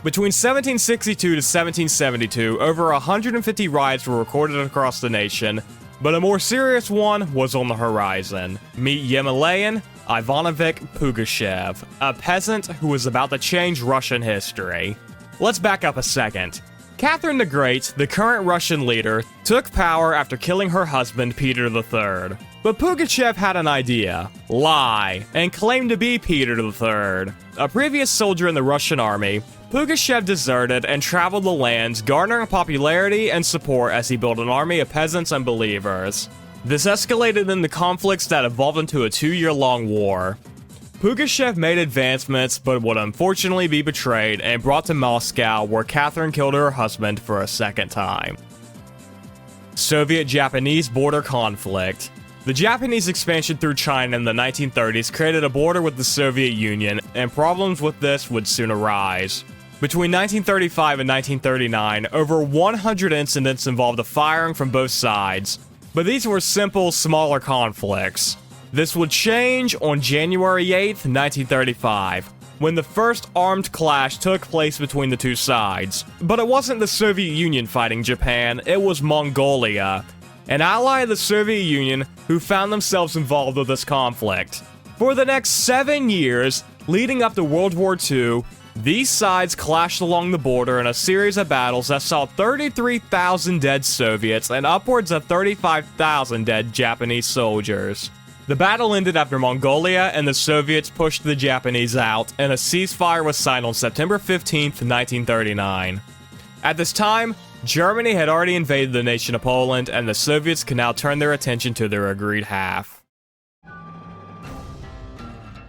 Between 1762 to 1772, over 150 riots were recorded across the nation, but a more serious one was on the horizon. Meet Yemelayan Ivanovich Pugashev, a peasant who was about to change Russian history. Let's back up a second. Catherine the Great, the current Russian leader, took power after killing her husband Peter III. But Pugachev had an idea, lie, and claimed to be Peter III. A previous soldier in the Russian army, Pugachev deserted and traveled the lands, garnering popularity and support as he built an army of peasants and believers. This escalated into conflicts that evolved into a 2-year-long war. Pugachev made advancements but would unfortunately be betrayed and brought to Moscow, where Catherine killed her husband for a second time. Soviet-Japanese border conflict. The Japanese expansion through China in the 1930s created a border with the Soviet Union, and problems with this would soon arise. Between 1935 and 1939, over 100 incidents involved the firing from both sides, but these were simple, smaller conflicts. This would change on January 8, 1935, when the first armed clash took place between the two sides. But it wasn't the Soviet Union fighting Japan, it was Mongolia, an ally of the Soviet Union who found themselves involved with this conflict. For the next 7 years, leading up to World War II, these sides clashed along the border in a series of battles that saw 33,000 dead Soviets and upwards of 35,000 dead Japanese soldiers. The battle ended after Mongolia and the Soviets pushed the Japanese out, and a ceasefire was signed on September 15, 1939. At this time, Germany had already invaded the nation of Poland, and the Soviets could now turn their attention to their agreed half.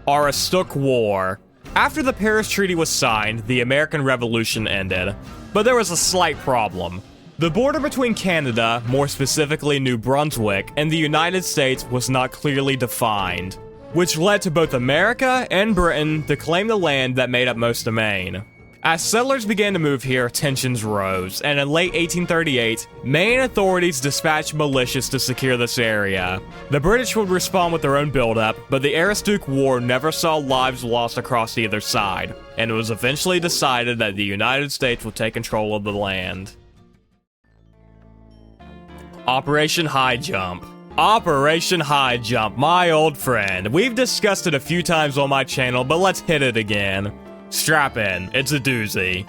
Aroostook War. After the Paris Treaty was signed, the American Revolution ended. But there was a slight problem. The border between Canada, more specifically New Brunswick, and the United States was not clearly defined, which led to both America and Britain to claim the land that made up most of Maine. As settlers began to move here, tensions rose, and in late 1838, Maine authorities dispatched militias to secure this area. The British would respond with their own buildup, but the Aroostook War never saw lives lost across either side, and it was eventually decided that the United States would take control of the land. Operation High Jump. Operation High Jump, my old friend. We've discussed it a few times on my channel, but let's hit it again. Strap in, it's a doozy.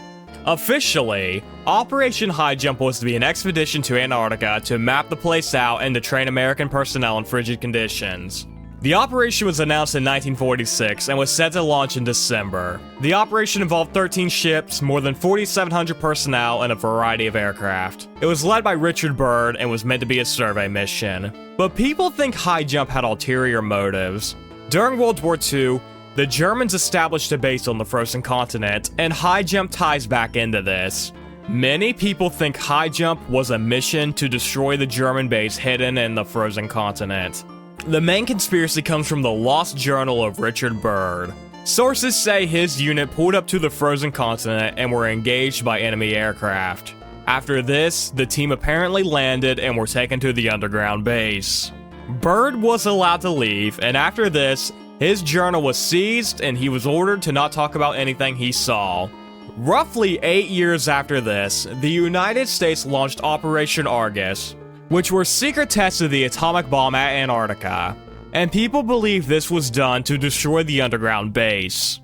Officially, Operation High Jump was to be an expedition to Antarctica to map the place out and to train American personnel in frigid conditions. The operation was announced in 1946 and was set to launch in December. The operation involved 13 ships, more than 4,700 personnel, and a variety of aircraft. It was led by Richard Byrd and was meant to be a survey mission. But people think High Jump had ulterior motives. During World War II, the Germans established a base on the frozen continent, and High Jump ties back into this. Many people think High Jump was a mission to destroy the German base hidden in the frozen continent. The main conspiracy comes from the lost journal of Richard Byrd. Sources say his unit pulled up to the frozen continent and were engaged by enemy aircraft. After this, the team apparently landed and were taken to the underground base. Byrd was allowed to leave, and after this, his journal was seized and he was ordered to not talk about anything he saw. Roughly 8 years after this, the United States launched Operation Argus, which were secret tests of the atomic bomb at Antarctica, and people believe this was done to destroy the underground base.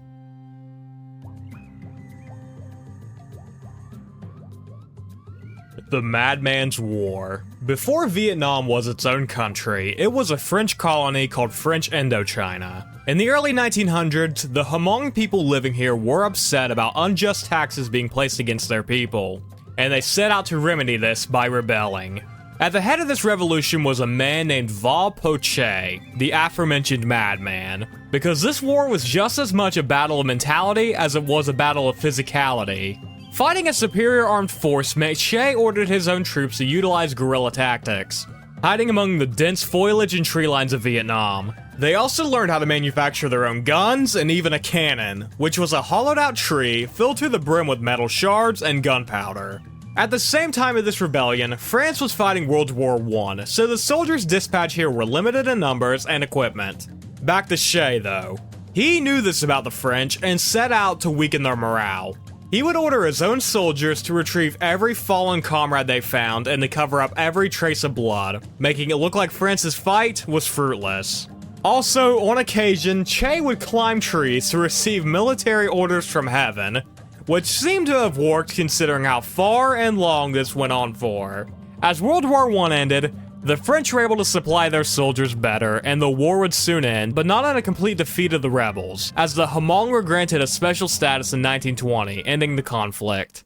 The Madman's War. Before Vietnam was its own country, it was a French colony called French Indochina. In the early 1900s, the Hmong people living here were upset about unjust taxes being placed against their people, and they set out to remedy this by rebelling. At the head of this revolution was a man named Val Poche, the aforementioned madman, because this war was just as much a battle of mentality as it was a battle of physicality. Fighting a superior armed force, Poche ordered his own troops to utilize guerrilla tactics, hiding among the dense foliage and tree lines of Vietnam. They also learned how to manufacture their own guns and even a cannon, which was a hollowed-out tree filled to the brim with metal shards and gunpowder. At the same time of this rebellion, France was fighting World War I, so the soldiers dispatched here were limited in numbers and equipment. Back to Shea, though. He knew this about the French and set out to weaken their morale. He would order his own soldiers to retrieve every fallen comrade they found and to cover up every trace of blood, making it look like France's fight was fruitless. Also, on occasion, Che would climb trees to receive military orders from heaven, which seemed to have worked considering how far and long this went on for. As World War I ended, the French were able to supply their soldiers better, and the war would soon end, but not in a complete defeat of the rebels, as the Hmong were granted a special status in 1920, ending the conflict.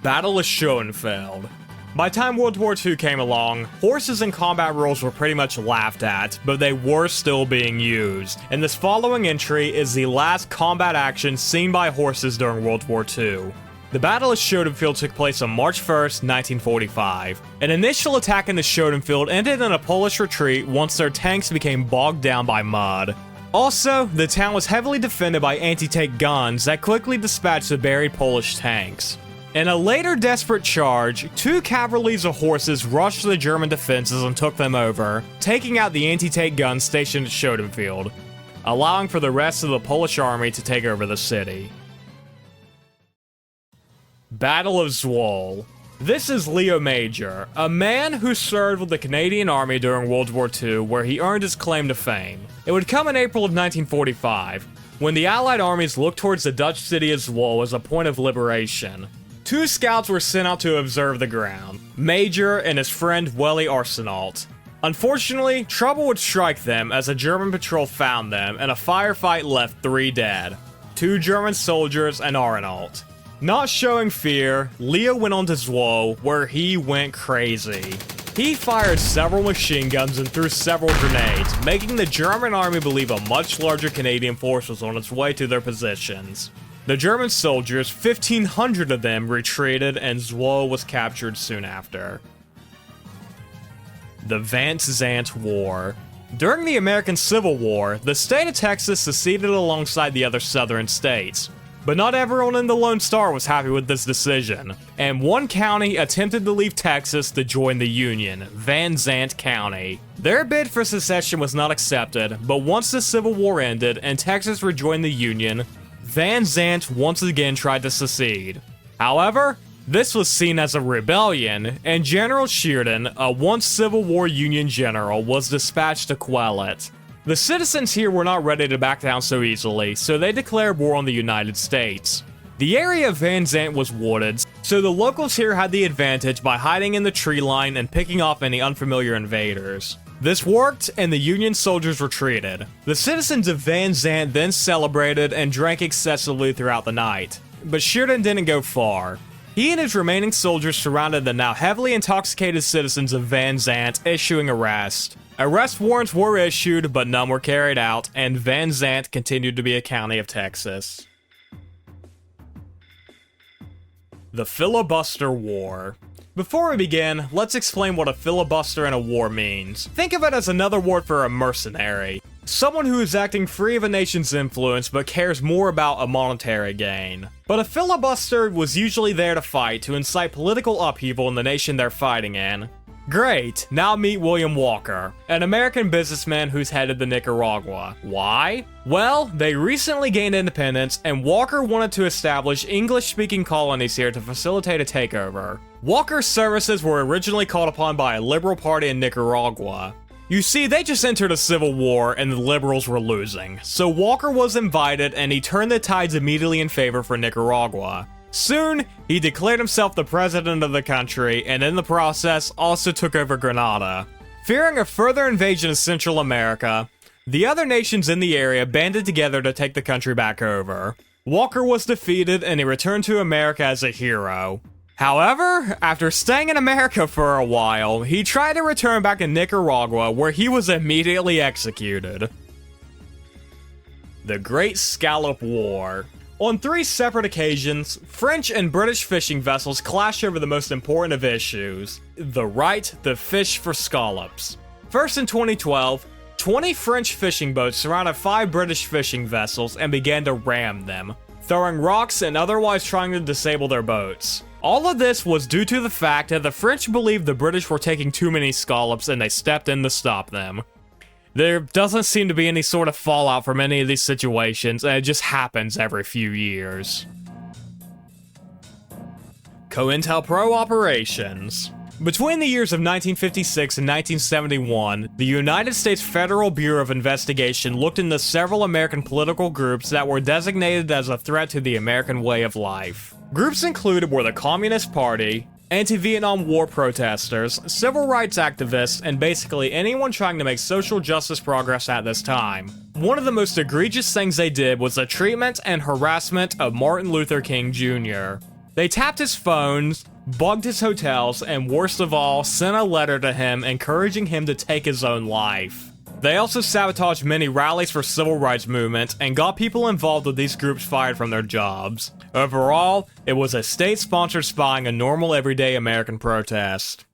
Battle of Schoenfeld. By the time World War II came along, horses in combat roles were pretty much laughed at, but they were still being used, and this following entry is the last combat action seen by horses during World War II. The Battle of Schoenfeld took place on March 1st, 1945. An initial attack into Schoenfeld ended in a Polish retreat once their tanks became bogged down by mud. Also, the town was heavily defended by anti-tank guns that quickly dispatched the buried Polish tanks. In a later desperate charge, 2 cavalries of horses rushed the German defenses and took them over, taking out the anti-tank guns stationed at Schoenfeld, allowing for the rest of the Polish army to take over the city. Battle of Zwolle. This is Leo Major, a man who served with the Canadian Army during World War II, where he earned his claim to fame. It would come in April of 1945, when the Allied armies looked towards the Dutch city of Zwolle as a point of liberation. 2 scouts were sent out to observe the ground, Major and his friend Welle Arsenault. Unfortunately, trouble would strike them as a German patrol found them, and a firefight left 3 dead, 2 German soldiers and Arsenault. Not showing fear, Leo went on to Zwolle, where he went crazy. He fired several machine guns and threw several grenades, making the German army believe a much larger Canadian force was on its way to their positions. The German soldiers, 1,500 of them, retreated, and Zwolle was captured soon after. The Van-Zandt War. During the American Civil War, the state of Texas seceded alongside the other southern states. But not everyone in the Lone Star was happy with this decision, and one county attempted to leave Texas to join the Union, Van Zandt County. Their bid for secession was not accepted, but once the Civil War ended and Texas rejoined the Union, Van Zandt once again tried to secede. However, this was seen as a rebellion, and General Sheridan, a once Civil War Union general, was dispatched to quell it. The citizens here were not ready to back down so easily, so they declared war on the United States. The area of Van Zandt was wooded, so the locals here had the advantage by hiding in the tree line and picking off any unfamiliar invaders. This worked, and the Union soldiers retreated. The citizens of Van Zandt then celebrated and drank excessively throughout the night. But Sheridan didn't go far. He and his remaining soldiers surrounded the now heavily intoxicated citizens of Van Zandt, issuing arrest. Arrest warrants were issued, but none were carried out, and Van Zandt continued to be a county of Texas. The Filibuster War. Before we begin, let's explain what a filibuster in a war means. Think of it as another word for a mercenary. Someone who is acting free of a nation's influence but cares more about a monetary gain. But a filibuster was usually there to fight to incite political upheaval in the nation they're fighting in. Great, now meet William Walker, an American businessman who's headed to Nicaragua. Why? Well, they recently gained independence, and Walker wanted to establish English-speaking colonies here to facilitate a takeover. Walker's services were originally called upon by a liberal party in Nicaragua. You see, they just entered a civil war and the liberals were losing, so Walker was invited and he turned the tides immediately in favor for Nicaragua. Soon, he declared himself the president of the country, and in the process, also took over Grenada. Fearing a further invasion of Central America, the other nations in the area banded together to take the country back over. Walker was defeated, and he returned to America as a hero. However, after staying in America for a while, he tried to return back to Nicaragua, where he was immediately executed. The Great Scallop War. On 3 separate occasions, French and British fishing vessels clashed over the most important of issues: the right to fish for scallops. First in 2012, 20 French fishing boats surrounded 5 British fishing vessels and began to ram them, throwing rocks and otherwise trying to disable their boats. All of this was due to the fact that the French believed the British were taking too many scallops and they stepped in to stop them. There doesn't seem to be any sort of fallout from any of these situations, and it just happens every few years. COINTELPRO Operations. Between the years of 1956 and 1971, the United States Federal Bureau of Investigation looked into several American political groups that were designated as a threat to the American way of life. Groups included were the Communist Party, anti-Vietnam War protesters, civil rights activists, and basically anyone trying to make social justice progress at this time. One of the most egregious things they did was the treatment and harassment of Martin Luther King Jr. They tapped his phones, bugged his hotels, and worst of all, sent a letter to him encouraging him to take his own life. They also sabotaged many rallies for civil rights movement and got people involved with these groups fired from their jobs. Overall, it was a state-sponsored spying on normal everyday American protest.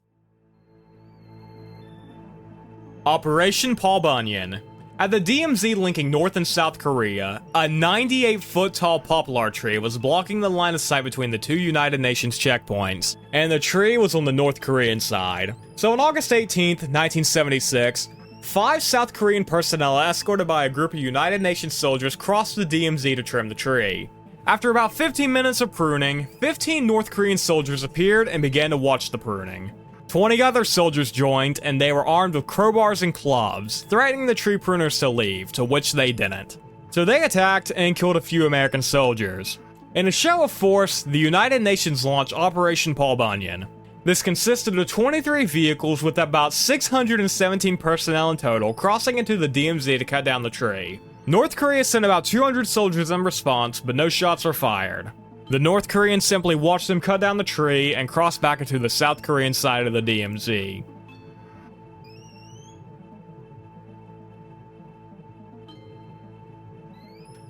Operation Paul Bunyan. At the DMZ linking North and South Korea, a 98-foot-tall poplar tree was blocking the line of sight between the two United Nations checkpoints, and the tree was on the North Korean side. So on August 18th, 1976, 5 South Korean personnel escorted by a group of United Nations soldiers crossed the DMZ to trim the tree. After about 15 minutes of pruning, 15 North Korean soldiers appeared and began to watch the pruning. 20 other soldiers joined, and they were armed with crowbars and clubs, threatening the tree pruners to leave, to which they didn't. So they attacked and killed a few American soldiers. In a show of force, the United Nations launched Operation Paul Bunyan. This consisted of 23 vehicles with about 617 personnel in total crossing into the DMZ to cut down the tree. North Korea sent about 200 soldiers in response, but no shots were fired. The North Koreans simply watched them cut down the tree and cross back into the South Korean side of the DMZ.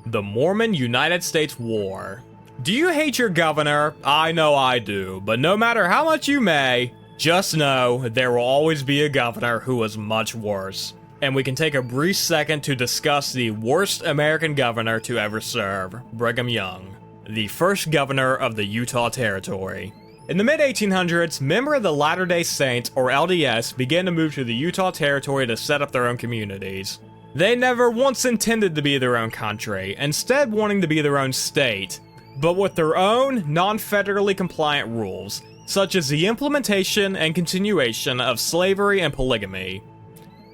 The Mormon United States War. Do you hate your governor? I know I do, but no matter how much you may, just know there will always be a governor who is much worse. And we can take a brief second to discuss the worst American governor to ever serve, Brigham Young, the first governor of the Utah Territory. In the mid-1800s, members of the Latter-day Saints, or LDS, began to move to the Utah Territory to set up their own communities. They never once intended to be their own country, instead wanting to be their own state, but with their own non-federally compliant rules, such as the implementation and continuation of slavery and polygamy.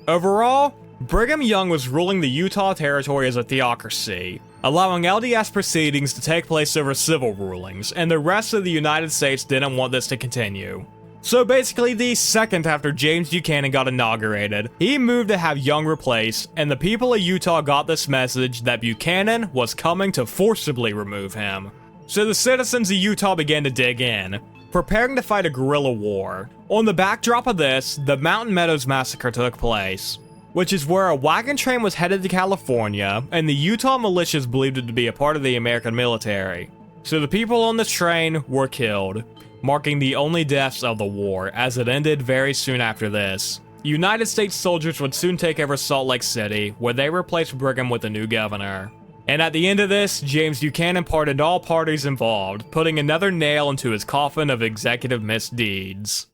Overall, Brigham Young was ruling the Utah Territory as a theocracy, allowing LDS proceedings to take place over civil rulings, and the rest of the United States didn't want this to continue. So basically, the second after James Buchanan got inaugurated, he moved to have Young replaced, and the people of Utah got this message that Buchanan was coming to forcibly remove him. So the citizens of Utah began to dig in, preparing to fight a guerrilla war. On the backdrop of this, the Mountain Meadows Massacre took place, which is where a wagon train was headed to California, and the Utah militias believed it to be a part of the American military. So the people on this train were killed, marking the only deaths of the war, as it ended very soon after this. United States soldiers would soon take over Salt Lake City, where they replaced Brigham with a new governor. And at the end of this, James Buchanan pardoned all parties involved, putting another nail into his coffin of executive misdeeds.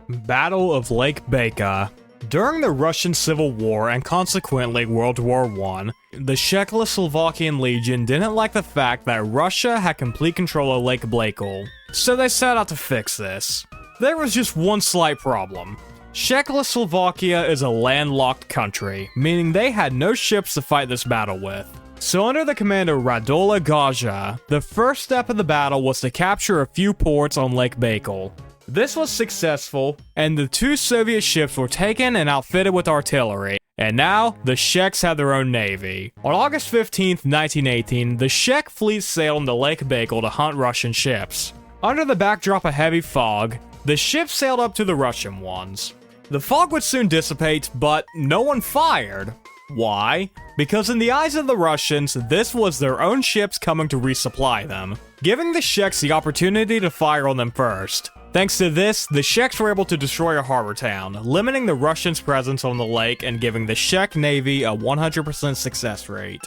Battle of Lake Baikal. During the Russian Civil War and consequently World War I, the Czechoslovakian Legion didn't like the fact that Russia had complete control of Lake Baikal, so they set out to fix this. There was just one slight problem. Czechoslovakia is a landlocked country, meaning they had no ships to fight this battle with. So under the command of Radola Gaja, the first step of the battle was to capture a few ports on Lake Baikal. This was successful, and the 2 Soviet ships were taken and outfitted with artillery, and now the Czechs had their own navy. On August 15, 1918, the Czech fleet sailed into Lake Baikal to hunt Russian ships. Under the backdrop of heavy fog, the ships sailed up to the Russian ones. The fog would soon dissipate, but no one fired. Why? Because in the eyes of the Russians, this was their own ships coming to resupply them, giving the Czechs the opportunity to fire on them first. Thanks to this, the Czechs were able to destroy a harbor town, limiting the Russians' presence on the lake and giving the Czech Navy a 100% success rate.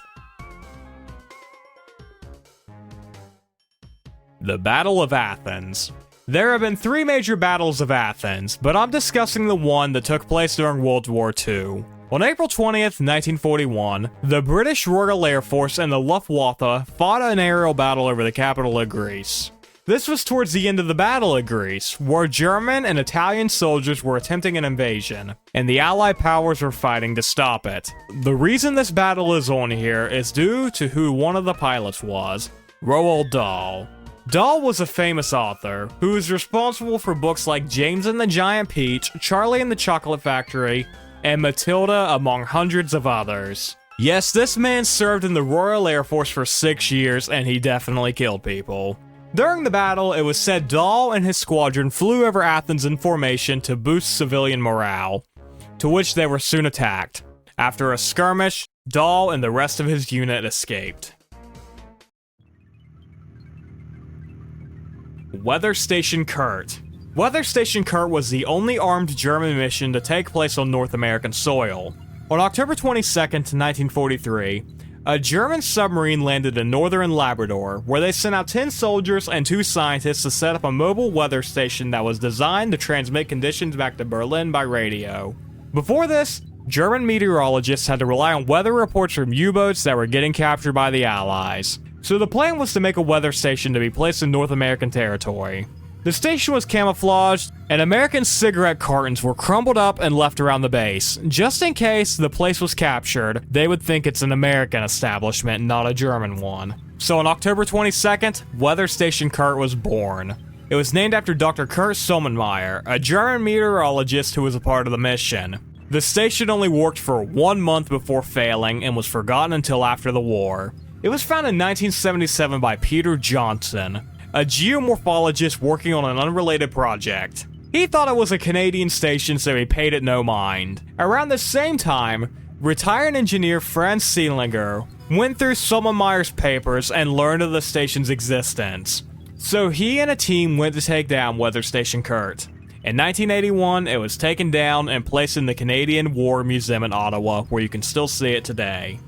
The Battle of Athens. There have been 3 major battles of Athens, but I'm discussing the one that took place during World War II. On April 20th, 1941, the British Royal Air Force and the Luftwaffe fought an aerial battle over the capital of Greece. This was towards the end of the Battle of Greece, where German and Italian soldiers were attempting an invasion, and the Allied powers were fighting to stop it. The reason this battle is on here is due to who one of the pilots was, Roald Dahl. Dahl was a famous author who is responsible for books like James and the Giant Peach, Charlie and the Chocolate Factory, and Matilda, among hundreds of others. Yes, this man served in the Royal Air Force for 6 years, and he definitely killed people. During the battle, it was said Dahl and his squadron flew over Athens in formation to boost civilian morale, to which they were soon attacked. After a skirmish, Dahl and the rest of his unit escaped. Weather Station Kurt. Weather Station Kurt was the only armed German mission to take place on North American soil. On October 22nd, 1943, a German submarine landed in northern Labrador, where they sent out 10 soldiers and 2 scientists to set up a mobile weather station that was designed to transmit conditions back to Berlin by radio. Before this, German meteorologists had to rely on weather reports from U-boats that were getting captured by the Allies. So the plan was to make a weather station to be placed in North American territory. The station was camouflaged, and American cigarette cartons were crumbled up and left around the base. Just in case the place was captured, they would think it's an American establishment, not a German one. So on October 22nd, Weather Station Kurt was born. It was named after Dr. Kurt Sommermeyer, a German meteorologist who was a part of the mission. The station only worked for 1 month before failing and was forgotten until after the war. It was founded in 1977 by Peter Johnson, a geomorphologist working on an unrelated project. He thought it was a Canadian station, so he paid it no mind. Around the same time, retired engineer Franz Seelinger went through Sommermeyer's papers and learned of the station's existence. So he and a team went to take down Weather Station Kurt. In 1981, it was taken down and placed in the Canadian War Museum in Ottawa, where you can still see it today.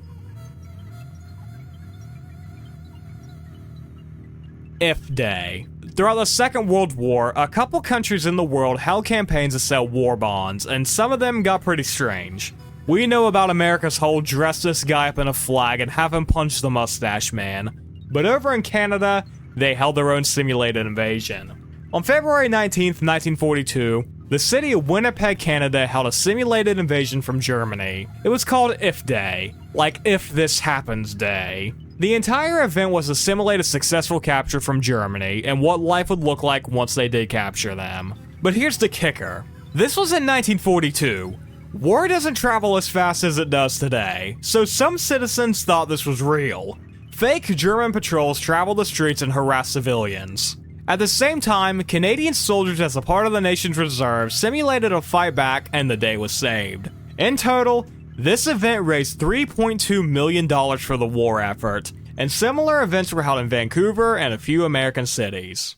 If Day. Throughout the Second World War, a couple countries in the world held campaigns to sell war bonds, and some of them got pretty strange. We know about America's whole dress this guy up in a flag and have him punch the mustache man, but over in Canada, they held their own simulated invasion. On February 19th, 1942, the city of Winnipeg, Canada held a simulated invasion from Germany. It was called If Day, like If This Happens Day. The entire event was to simulate a successful capture from Germany and what life would look like once they did capture them. But here's the kicker. This was in 1942. War doesn't travel as fast as it does today, so some citizens thought this was real. Fake German patrols traveled the streets and harassed civilians. At the same time, Canadian soldiers as a part of the nation's reserve simulated a fight back and the day was saved. In total, this event raised $3.2 million for the war effort, and similar events were held in Vancouver and a few American cities.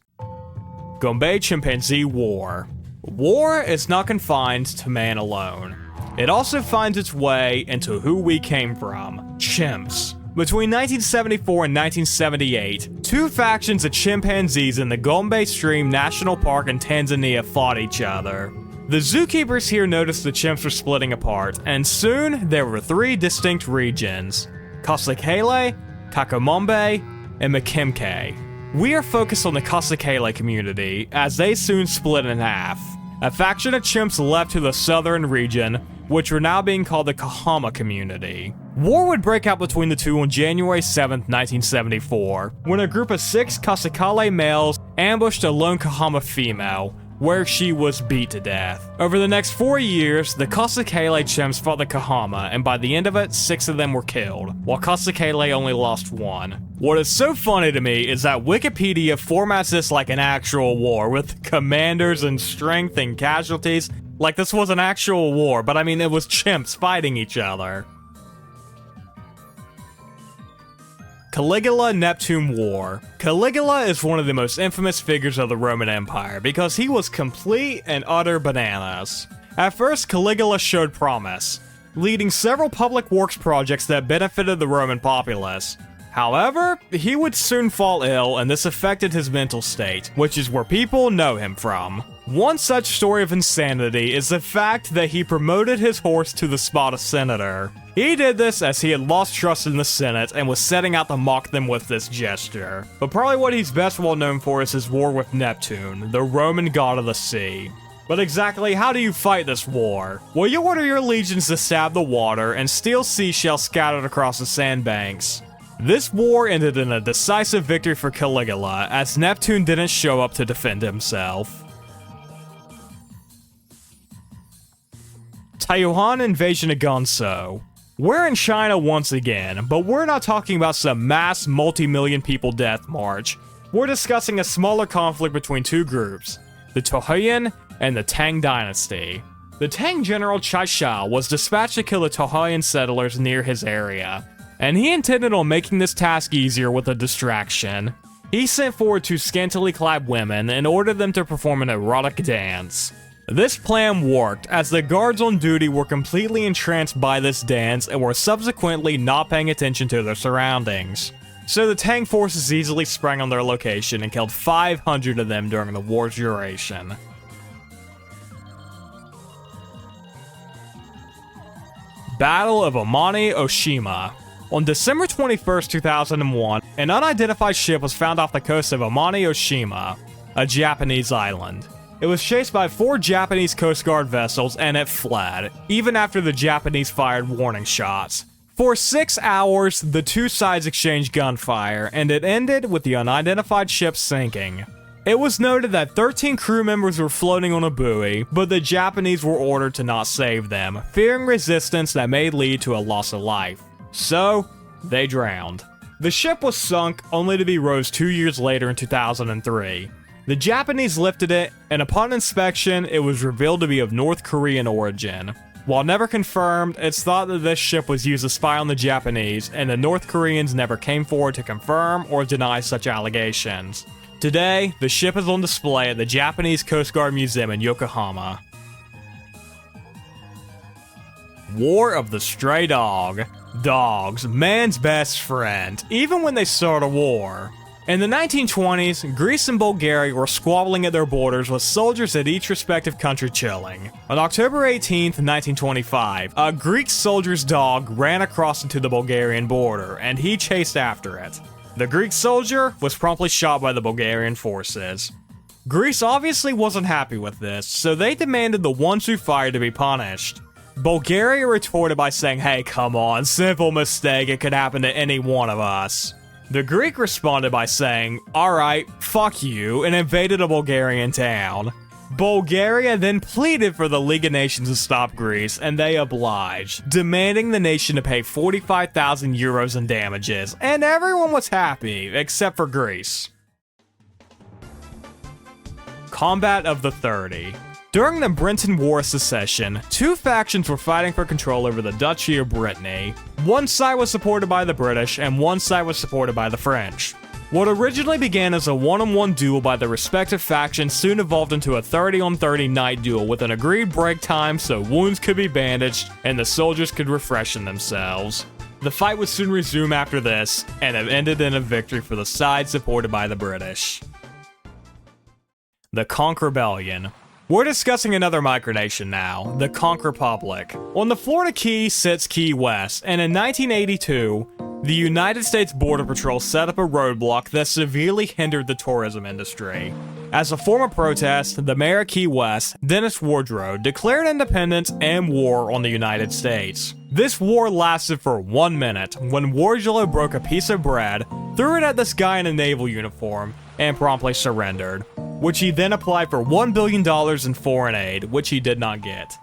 Gombe Chimpanzee War. War is not confined to man alone. It also finds its way into who we came from, chimps. Between 1974 and 1978, 2 factions of chimpanzees in the Gombe Stream National Park in Tanzania fought each other. The zookeepers here noticed the chimps were splitting apart, and soon there were 3 distinct regions: Kasekele, Kakamombe, and Makemke. We are focused on the Kasekele community, as they soon split in half. A faction of chimps left to the southern region, which were now being called the Kahama community. War would break out between the two on January 7, 1974, when a group of 6 Kasekele males ambushed a lone Kahama female, where she was beat to death. Over the next 4 years, the Kasekele chimps fought the Kahama, and by the end of it, 6 of them were killed, while Kasekele only lost 1. What is so funny to me is that Wikipedia formats this like an actual war, with commanders and strength and casualties, like this was an actual war, but I mean it was chimps fighting each other. Caligula-Neptune War. Caligula is one of the most infamous figures of the Roman Empire because he was complete and utter bananas. At first, Caligula showed promise, leading several public works projects that benefited the Roman populace. However, he would soon fall ill, and this affected his mental state, which is where people know him from. One such story of insanity is the fact that he promoted his horse to the spot of senator. He did this as he had lost trust in the Senate and was setting out to mock them with this gesture. But probably what he's best well known for is his war with Neptune, the Roman god of the sea. But exactly how do you fight this war? Well, you order your legions to stab the water and steal seashells scattered across the sandbanks. This war ended in a decisive victory for Caligula, as Neptune didn't show up to defend himself. Taiwan invasion of Gansu. We're in China once again, but we're not talking about some mass multi-million people death march. We're discussing a smaller conflict between two groups, the Tohoyan and the Tang dynasty. The Tang general Chai Shao was dispatched to kill the Tohoyan settlers near his area, and he intended on making this task easier with a distraction. He sent forward two scantily clad women and ordered them to perform an erotic dance. This plan worked, as the guards on duty were completely entranced by this dance and were subsequently not paying attention to their surroundings. So the Tang forces easily sprang on their location and killed 500 of them during the war's duration. Battle of Amami Oshima. On December 21, 2001, an unidentified ship was found off the coast of Amami Oshima, a Japanese island. It was chased by 4 Japanese Coast Guard vessels and it fled, even after the Japanese fired warning shots. For 6 hours, the two sides exchanged gunfire, and it ended with the unidentified ship sinking. It was noted that 13 crew members were floating on a buoy, but the Japanese were ordered to not save them, fearing resistance that may lead to a loss of life. So, they drowned. The ship was sunk, only to be rose 2 years later in 2003. The Japanese lifted it, and upon inspection, it was revealed to be of North Korean origin. While never confirmed, it's thought that this ship was used to spy on the Japanese, and the North Koreans never came forward to confirm or deny such allegations. Today, the ship is on display at the Japanese Coast Guard Museum in Yokohama. War of the Stray Dog. Dogs, man's best friend, even when they start a war. In the 1920s, Greece and Bulgaria were squabbling at their borders with soldiers at each respective country chilling. On October 18, 1925, a Greek soldier's dog ran across into the Bulgarian border, and he chased after it. The Greek soldier was promptly shot by the Bulgarian forces. Greece obviously wasn't happy with this, so they demanded the ones who fired to be punished. Bulgaria retorted by saying, "Hey, come on, simple mistake, it could happen to any one of us." The Greek responded by saying, "Alright, fuck you," and invaded a Bulgarian town. Bulgaria then pleaded for the League of Nations to stop Greece, and they obliged, demanding the nation to pay 45,000 euros in damages, and everyone was happy, except for Greece. Combat of the 30. During the Brenton War of Secession, two factions were fighting for control over the Duchy of Brittany. One side was supported by the British, and one side was supported by the French. What originally began as a one-on-one duel by the respective factions soon evolved into a 30-on-30 night duel with an agreed break time so wounds could be bandaged and the soldiers could refreshen themselves. The fight would soon resume after this, and it ended in a victory for the side supported by the British. The Conch Rebellion. We're discussing another micronation now, the Conch Republic. On the Florida Keys sits Key West, and in 1982, the United States Border Patrol set up a roadblock that severely hindered the tourism industry. As a form of protest, the mayor of Key West, Dennis Wardrow, declared independence and war on the United States. This war lasted for 1 minute, when Wardrow broke a piece of bread, threw it at this guy in a naval uniform, and promptly surrendered, which he then applied for $1 billion in foreign aid, which he did not get.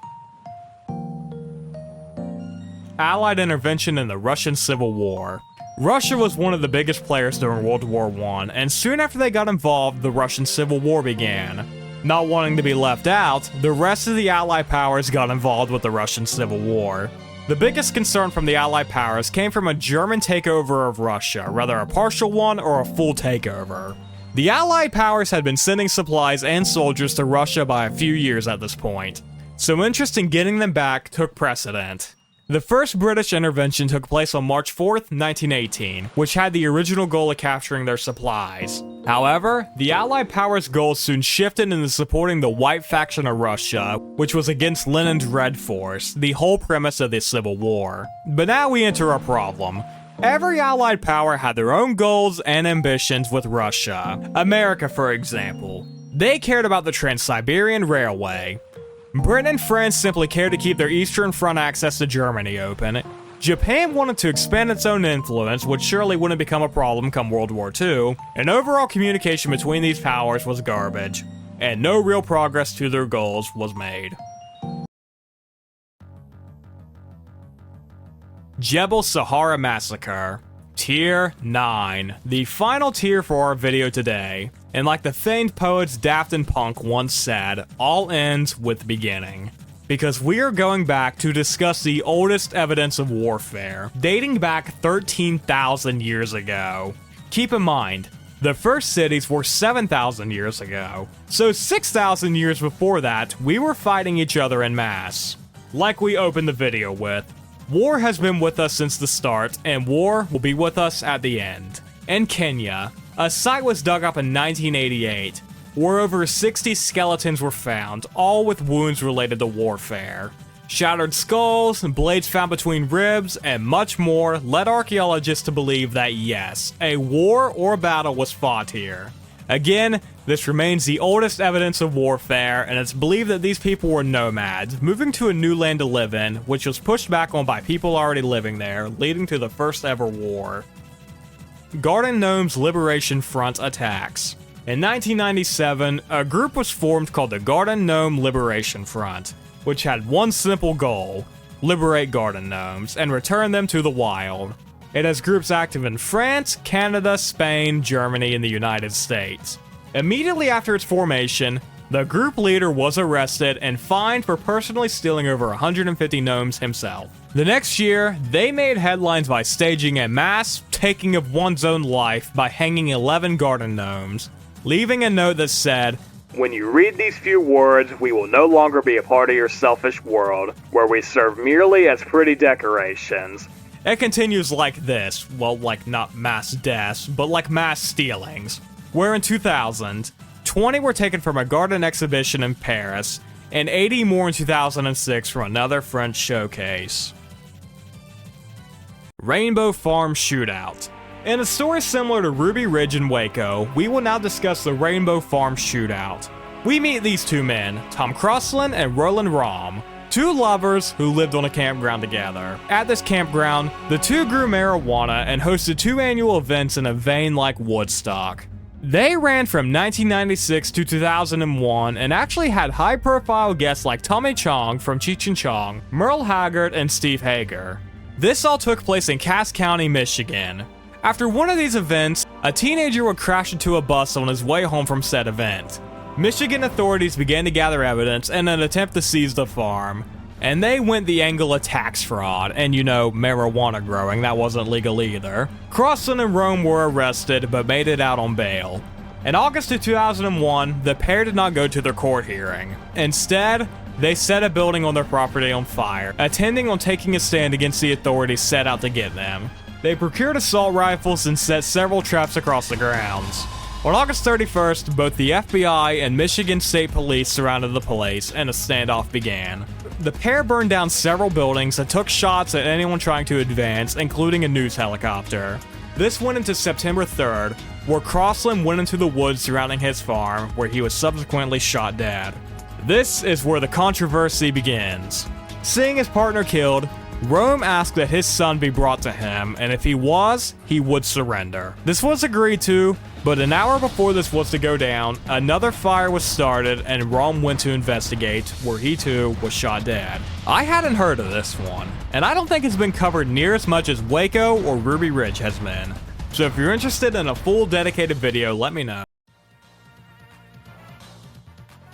Allied intervention in the Russian Civil War. Russia was one of the biggest players during World War I, and soon after they got involved, the Russian Civil War began. Not wanting to be left out, the rest of the Allied powers got involved with the Russian Civil War. The biggest concern from the Allied powers came from a German takeover of Russia, whether a partial one or a full takeover. The Allied powers had been sending supplies and soldiers to Russia by a few years at this point, so interest in getting them back took precedent. The first British intervention took place on March 4th, 1918, which had the original goal of capturing their supplies. However, the Allied powers' goals soon shifted into supporting the white faction of Russia, which was against Lenin's Red Force, the whole premise of the Civil War. But now we enter a problem. Every Allied power had their own goals and ambitions with Russia. America, for example. They cared about the Trans-Siberian Railway. Britain and France simply cared to keep their Eastern Front access to Germany open. Japan wanted to expand its own influence, which surely wouldn't become a problem come World War II, and overall communication between these powers was garbage, and no real progress to their goals was made. Jebel Sahara Massacre. Tier 9, the final tier for our video today. And like the famed poets Daft and Punk once said, all ends with beginning. Because we are going back to discuss the oldest evidence of warfare, dating back 13,000 years ago. Keep in mind, the first cities were 7,000 years ago, so 6,000 years before that, we were fighting each other en masse. Like we opened the video with, war has been with us since the start, and war will be with us at the end. In Kenya, a site was dug up in 1988, where over 60 skeletons were found, all with wounds related to warfare. Shattered skulls, blades found between ribs, and much more led archaeologists to believe that yes, a war or battle was fought here. Again, this remains the oldest evidence of warfare, and it's believed that these people were nomads, moving to a new land to live in, which was pushed back on by people already living there, leading to the first ever war. Garden Gnome's Liberation Front attacks. In 1997, a group was formed called the Garden Gnome Liberation Front, which had one simple goal: liberate garden gnomes and return them to the wild. It has groups active in France, Canada, Spain, Germany, and the United States. Immediately after its formation, the group leader was arrested and fined for personally stealing over 150 gnomes himself. The next year, they made headlines by staging a mass taking of one's own life by hanging 11 garden gnomes, leaving a note that said, "When you read these few words, we will no longer be a part of your selfish world, where we serve merely as pretty decorations." It continues like this, well, like not mass deaths, but like mass stealings, where in 2000, 20 were taken from a garden exhibition in Paris, and 80 more in 2006 from another French showcase. Rainbow Farm Shootout. In a story similar to Ruby Ridge and Waco, we will now discuss the Rainbow Farm Shootout. We meet these two men, Tom Crossland and Roland Rahm, two lovers who lived on a campground together. At this campground, the two grew marijuana and hosted 2 annual events in a vein like Woodstock. They ran from 1996 to 2001 and actually had high-profile guests like Tommy Chong from Cheech and Chong, Merle Haggard, and Steve Hager. This all took place in Cass County, Michigan. After one of these events, a teenager would crash into a bus on his way home from said event. Michigan authorities began to gather evidence in an attempt to seize the farm, and they went the angle of tax fraud, and marijuana growing, that wasn't legal either. Crossland and Rome were arrested, but made it out on bail. In August of 2001, the pair did not go to their court hearing. Instead, they set a building on their property on fire, intending on taking a stand against the authorities set out to get them. They procured assault rifles and set several traps across the grounds. On August 31st, both the FBI and Michigan State Police surrounded the place, and a standoff began. The pair burned down several buildings and took shots at anyone trying to advance, including a news helicopter. This went into September 3rd, where Crossland went into the woods surrounding his farm, where he was subsequently shot dead. This is where the controversy begins. Seeing his partner killed, Rome asked that his son be brought to him, and if he was, he would surrender. This was agreed to, but an hour before this was to go down, another fire was started and Rome went to investigate, where he too was shot dead. I hadn't heard of this one, and I don't think it's been covered near as much as Waco or Ruby Ridge has been. So if you're interested in a full dedicated video, let me know.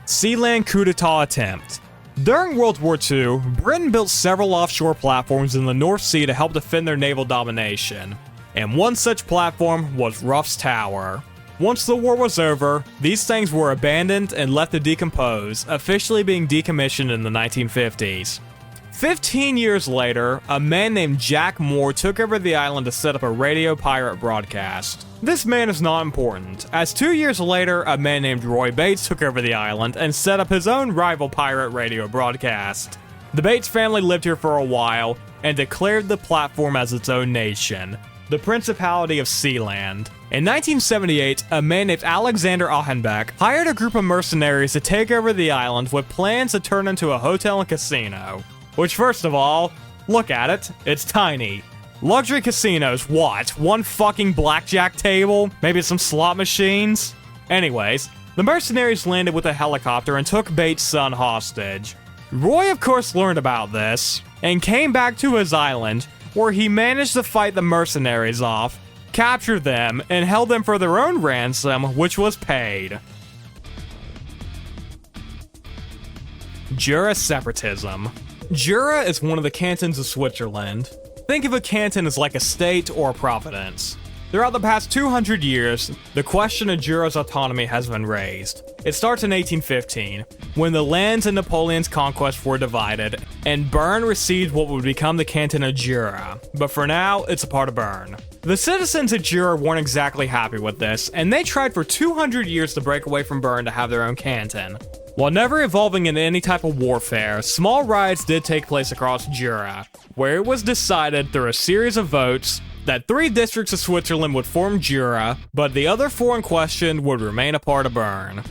Sealand coup d'etat attempt. During World War II, Britain built several offshore platforms in the North Sea to help defend their naval domination, and one such platform was Ruff's Tower. Once the war was over, these things were abandoned and left to decompose, officially being decommissioned in the 1950s. 15 years later, a man named Jack Moore took over the island to set up a radio pirate broadcast. This man is not important, as 2 years later, a man named Roy Bates took over the island and set up his own rival pirate radio broadcast. The Bates family lived here for a while and declared the platform as its own nation, the Principality of Sealand. In 1978, a man named Alexander Achenbeck hired a group of mercenaries to take over the island with plans to turn into a hotel and casino. Which, first of all, look at it, it's tiny. Luxury casinos, what? One fucking blackjack table? Maybe some slot machines? Anyways, the mercenaries landed with a helicopter and took Bates' son hostage. Roy, of course, learned about this, and came back to his island, where he managed to fight the mercenaries off, capture them, and held them for their own ransom, which was paid. Jura separatism. Jura is one of the cantons of Switzerland. Think of a canton as like a state or a province. Throughout the past 200 years, the question of Jura's autonomy has been raised. It starts in 1815, when the lands in Napoleon's conquest were divided, and Bern received what would become the canton of Jura, but for now, it's a part of Bern. The citizens of Jura weren't exactly happy with this, and they tried for 200 years to break away from Bern to have their own canton. While never evolving into any type of warfare, small riots did take place across Jura, where it was decided through a series of votes that 3 districts of Switzerland would form Jura, but the other 4 in question would remain a part of Bern.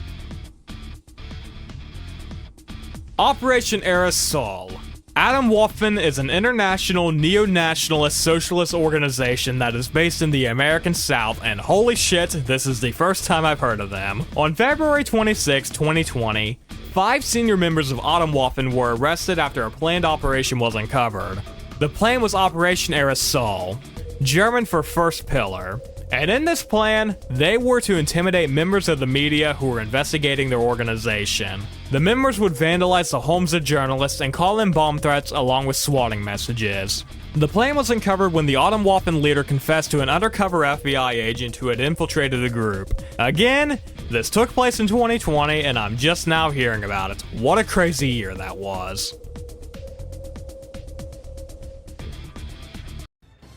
Operation Aerosol. Atomwaffen is an international neo-nationalist socialist organization that is based in the American South, and holy shit, this is the first time I've heard of them. On February 26, 2020, 5 senior members of Atomwaffen were arrested after a planned operation was uncovered. The plan was Operation Aerosol, German for First Pillar, and in this plan, they were to intimidate members of the media who were investigating their organization. The members would vandalize the homes of journalists and call in bomb threats along with swatting messages. The plan was uncovered when the Atomwaffen leader confessed to an undercover FBI agent who had infiltrated the group. Again, this took place in 2020 and I'm just now hearing about it. What a crazy year that was.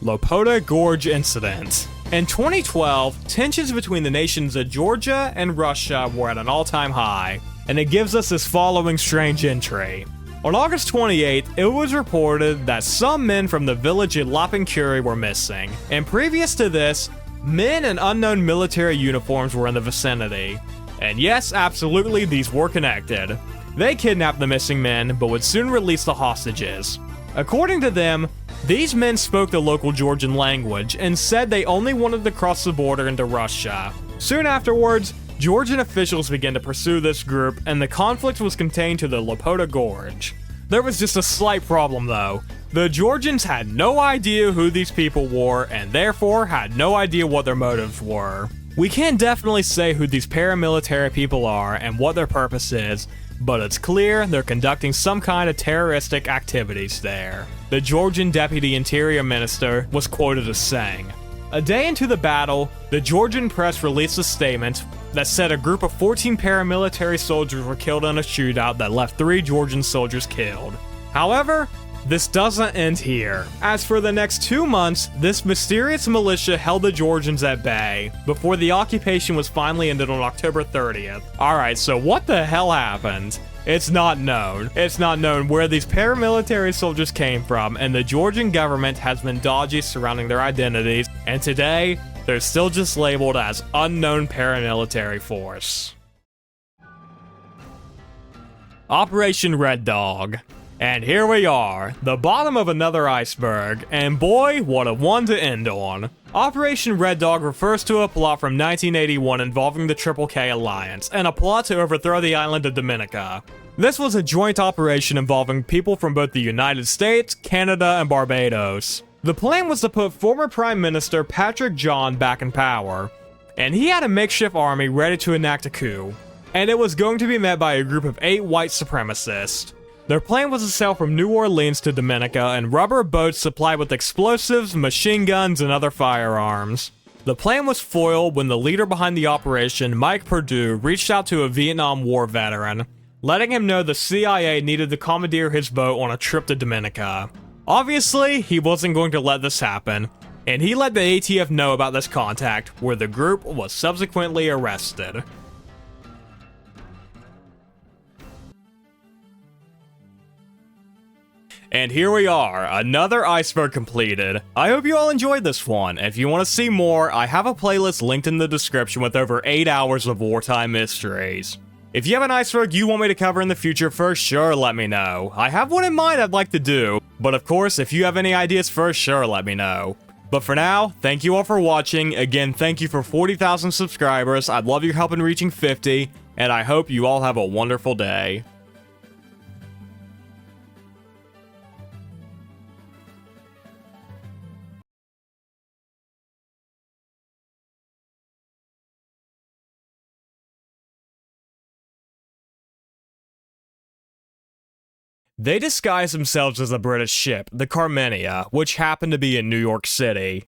Lopota Gorge Incident. In 2012, tensions between the nations of Georgia and Russia were at an all-time high, and it gives us this following strange entry. On August 28th, it was reported that some men from the village of Lapenkuri were missing, and previous to this, men in unknown military uniforms were in the vicinity. And yes, absolutely, these were connected. They kidnapped the missing men, but would soon release the hostages. According to them, these men spoke the local Georgian language and said they only wanted to cross the border into Russia. Soon afterwards, Georgian officials began to pursue this group, and the conflict was contained to the Lopota Gorge. There was just a slight problem though. The Georgians had no idea who these people were, and therefore had no idea what their motives were. We can't definitely say who these paramilitary people are and what their purpose is, but it's clear they're conducting some kind of terroristic activities there. The Georgian Deputy Interior Minister was quoted as saying, "A day into the battle, the Georgian press released a statement that said a group of 14 paramilitary soldiers were killed in a shootout that left 3 Georgian soldiers killed." However, this doesn't end here. As for the next 2 months, this mysterious militia held the Georgians at bay, before the occupation was finally ended on October 30th. Alright, so what the hell happened? It's not known. It's not known where these paramilitary soldiers came from, and the Georgian government has been dodgy surrounding their identities, and today, they're still just labeled as unknown paramilitary force. Operation Red Dog. And here we are, the bottom of another iceberg, and boy, what a one to end on. Operation Red Dog refers to a plot from 1981 involving the Triple K Alliance, and a plot to overthrow the island of Dominica. This was a joint operation involving people from both the United States, Canada, and Barbados. The plan was to put former Prime Minister Patrick John back in power, and he had a makeshift army ready to enact a coup, and it was going to be met by a group of 8 white supremacists. Their plan was to sail from New Orleans to Dominica in rubber boats supplied with explosives, machine guns, and other firearms. The plan was foiled when the leader behind the operation, Mike Perdue, reached out to a Vietnam War veteran, letting him know the CIA needed to commandeer his boat on a trip to Dominica. Obviously, he wasn't going to let this happen, and he let the ATF know about this contact, where the group was subsequently arrested. And here we are, another Iceberg completed. I hope you all enjoyed this one. If you want to see more, I have a playlist linked in the description with over 8 hours of wartime mysteries. If you have an Iceberg you want me to cover in the future, for sure let me know. I have one in mind I'd like to do, but of course, if you have any ideas, for sure let me know. But for now, thank you all for watching. Again, thank you for 40,000 subscribers. I'd love your help in reaching 50, and I hope you all have a wonderful day. They disguised themselves as a British ship, the Carmenia, which happened to be in New York City.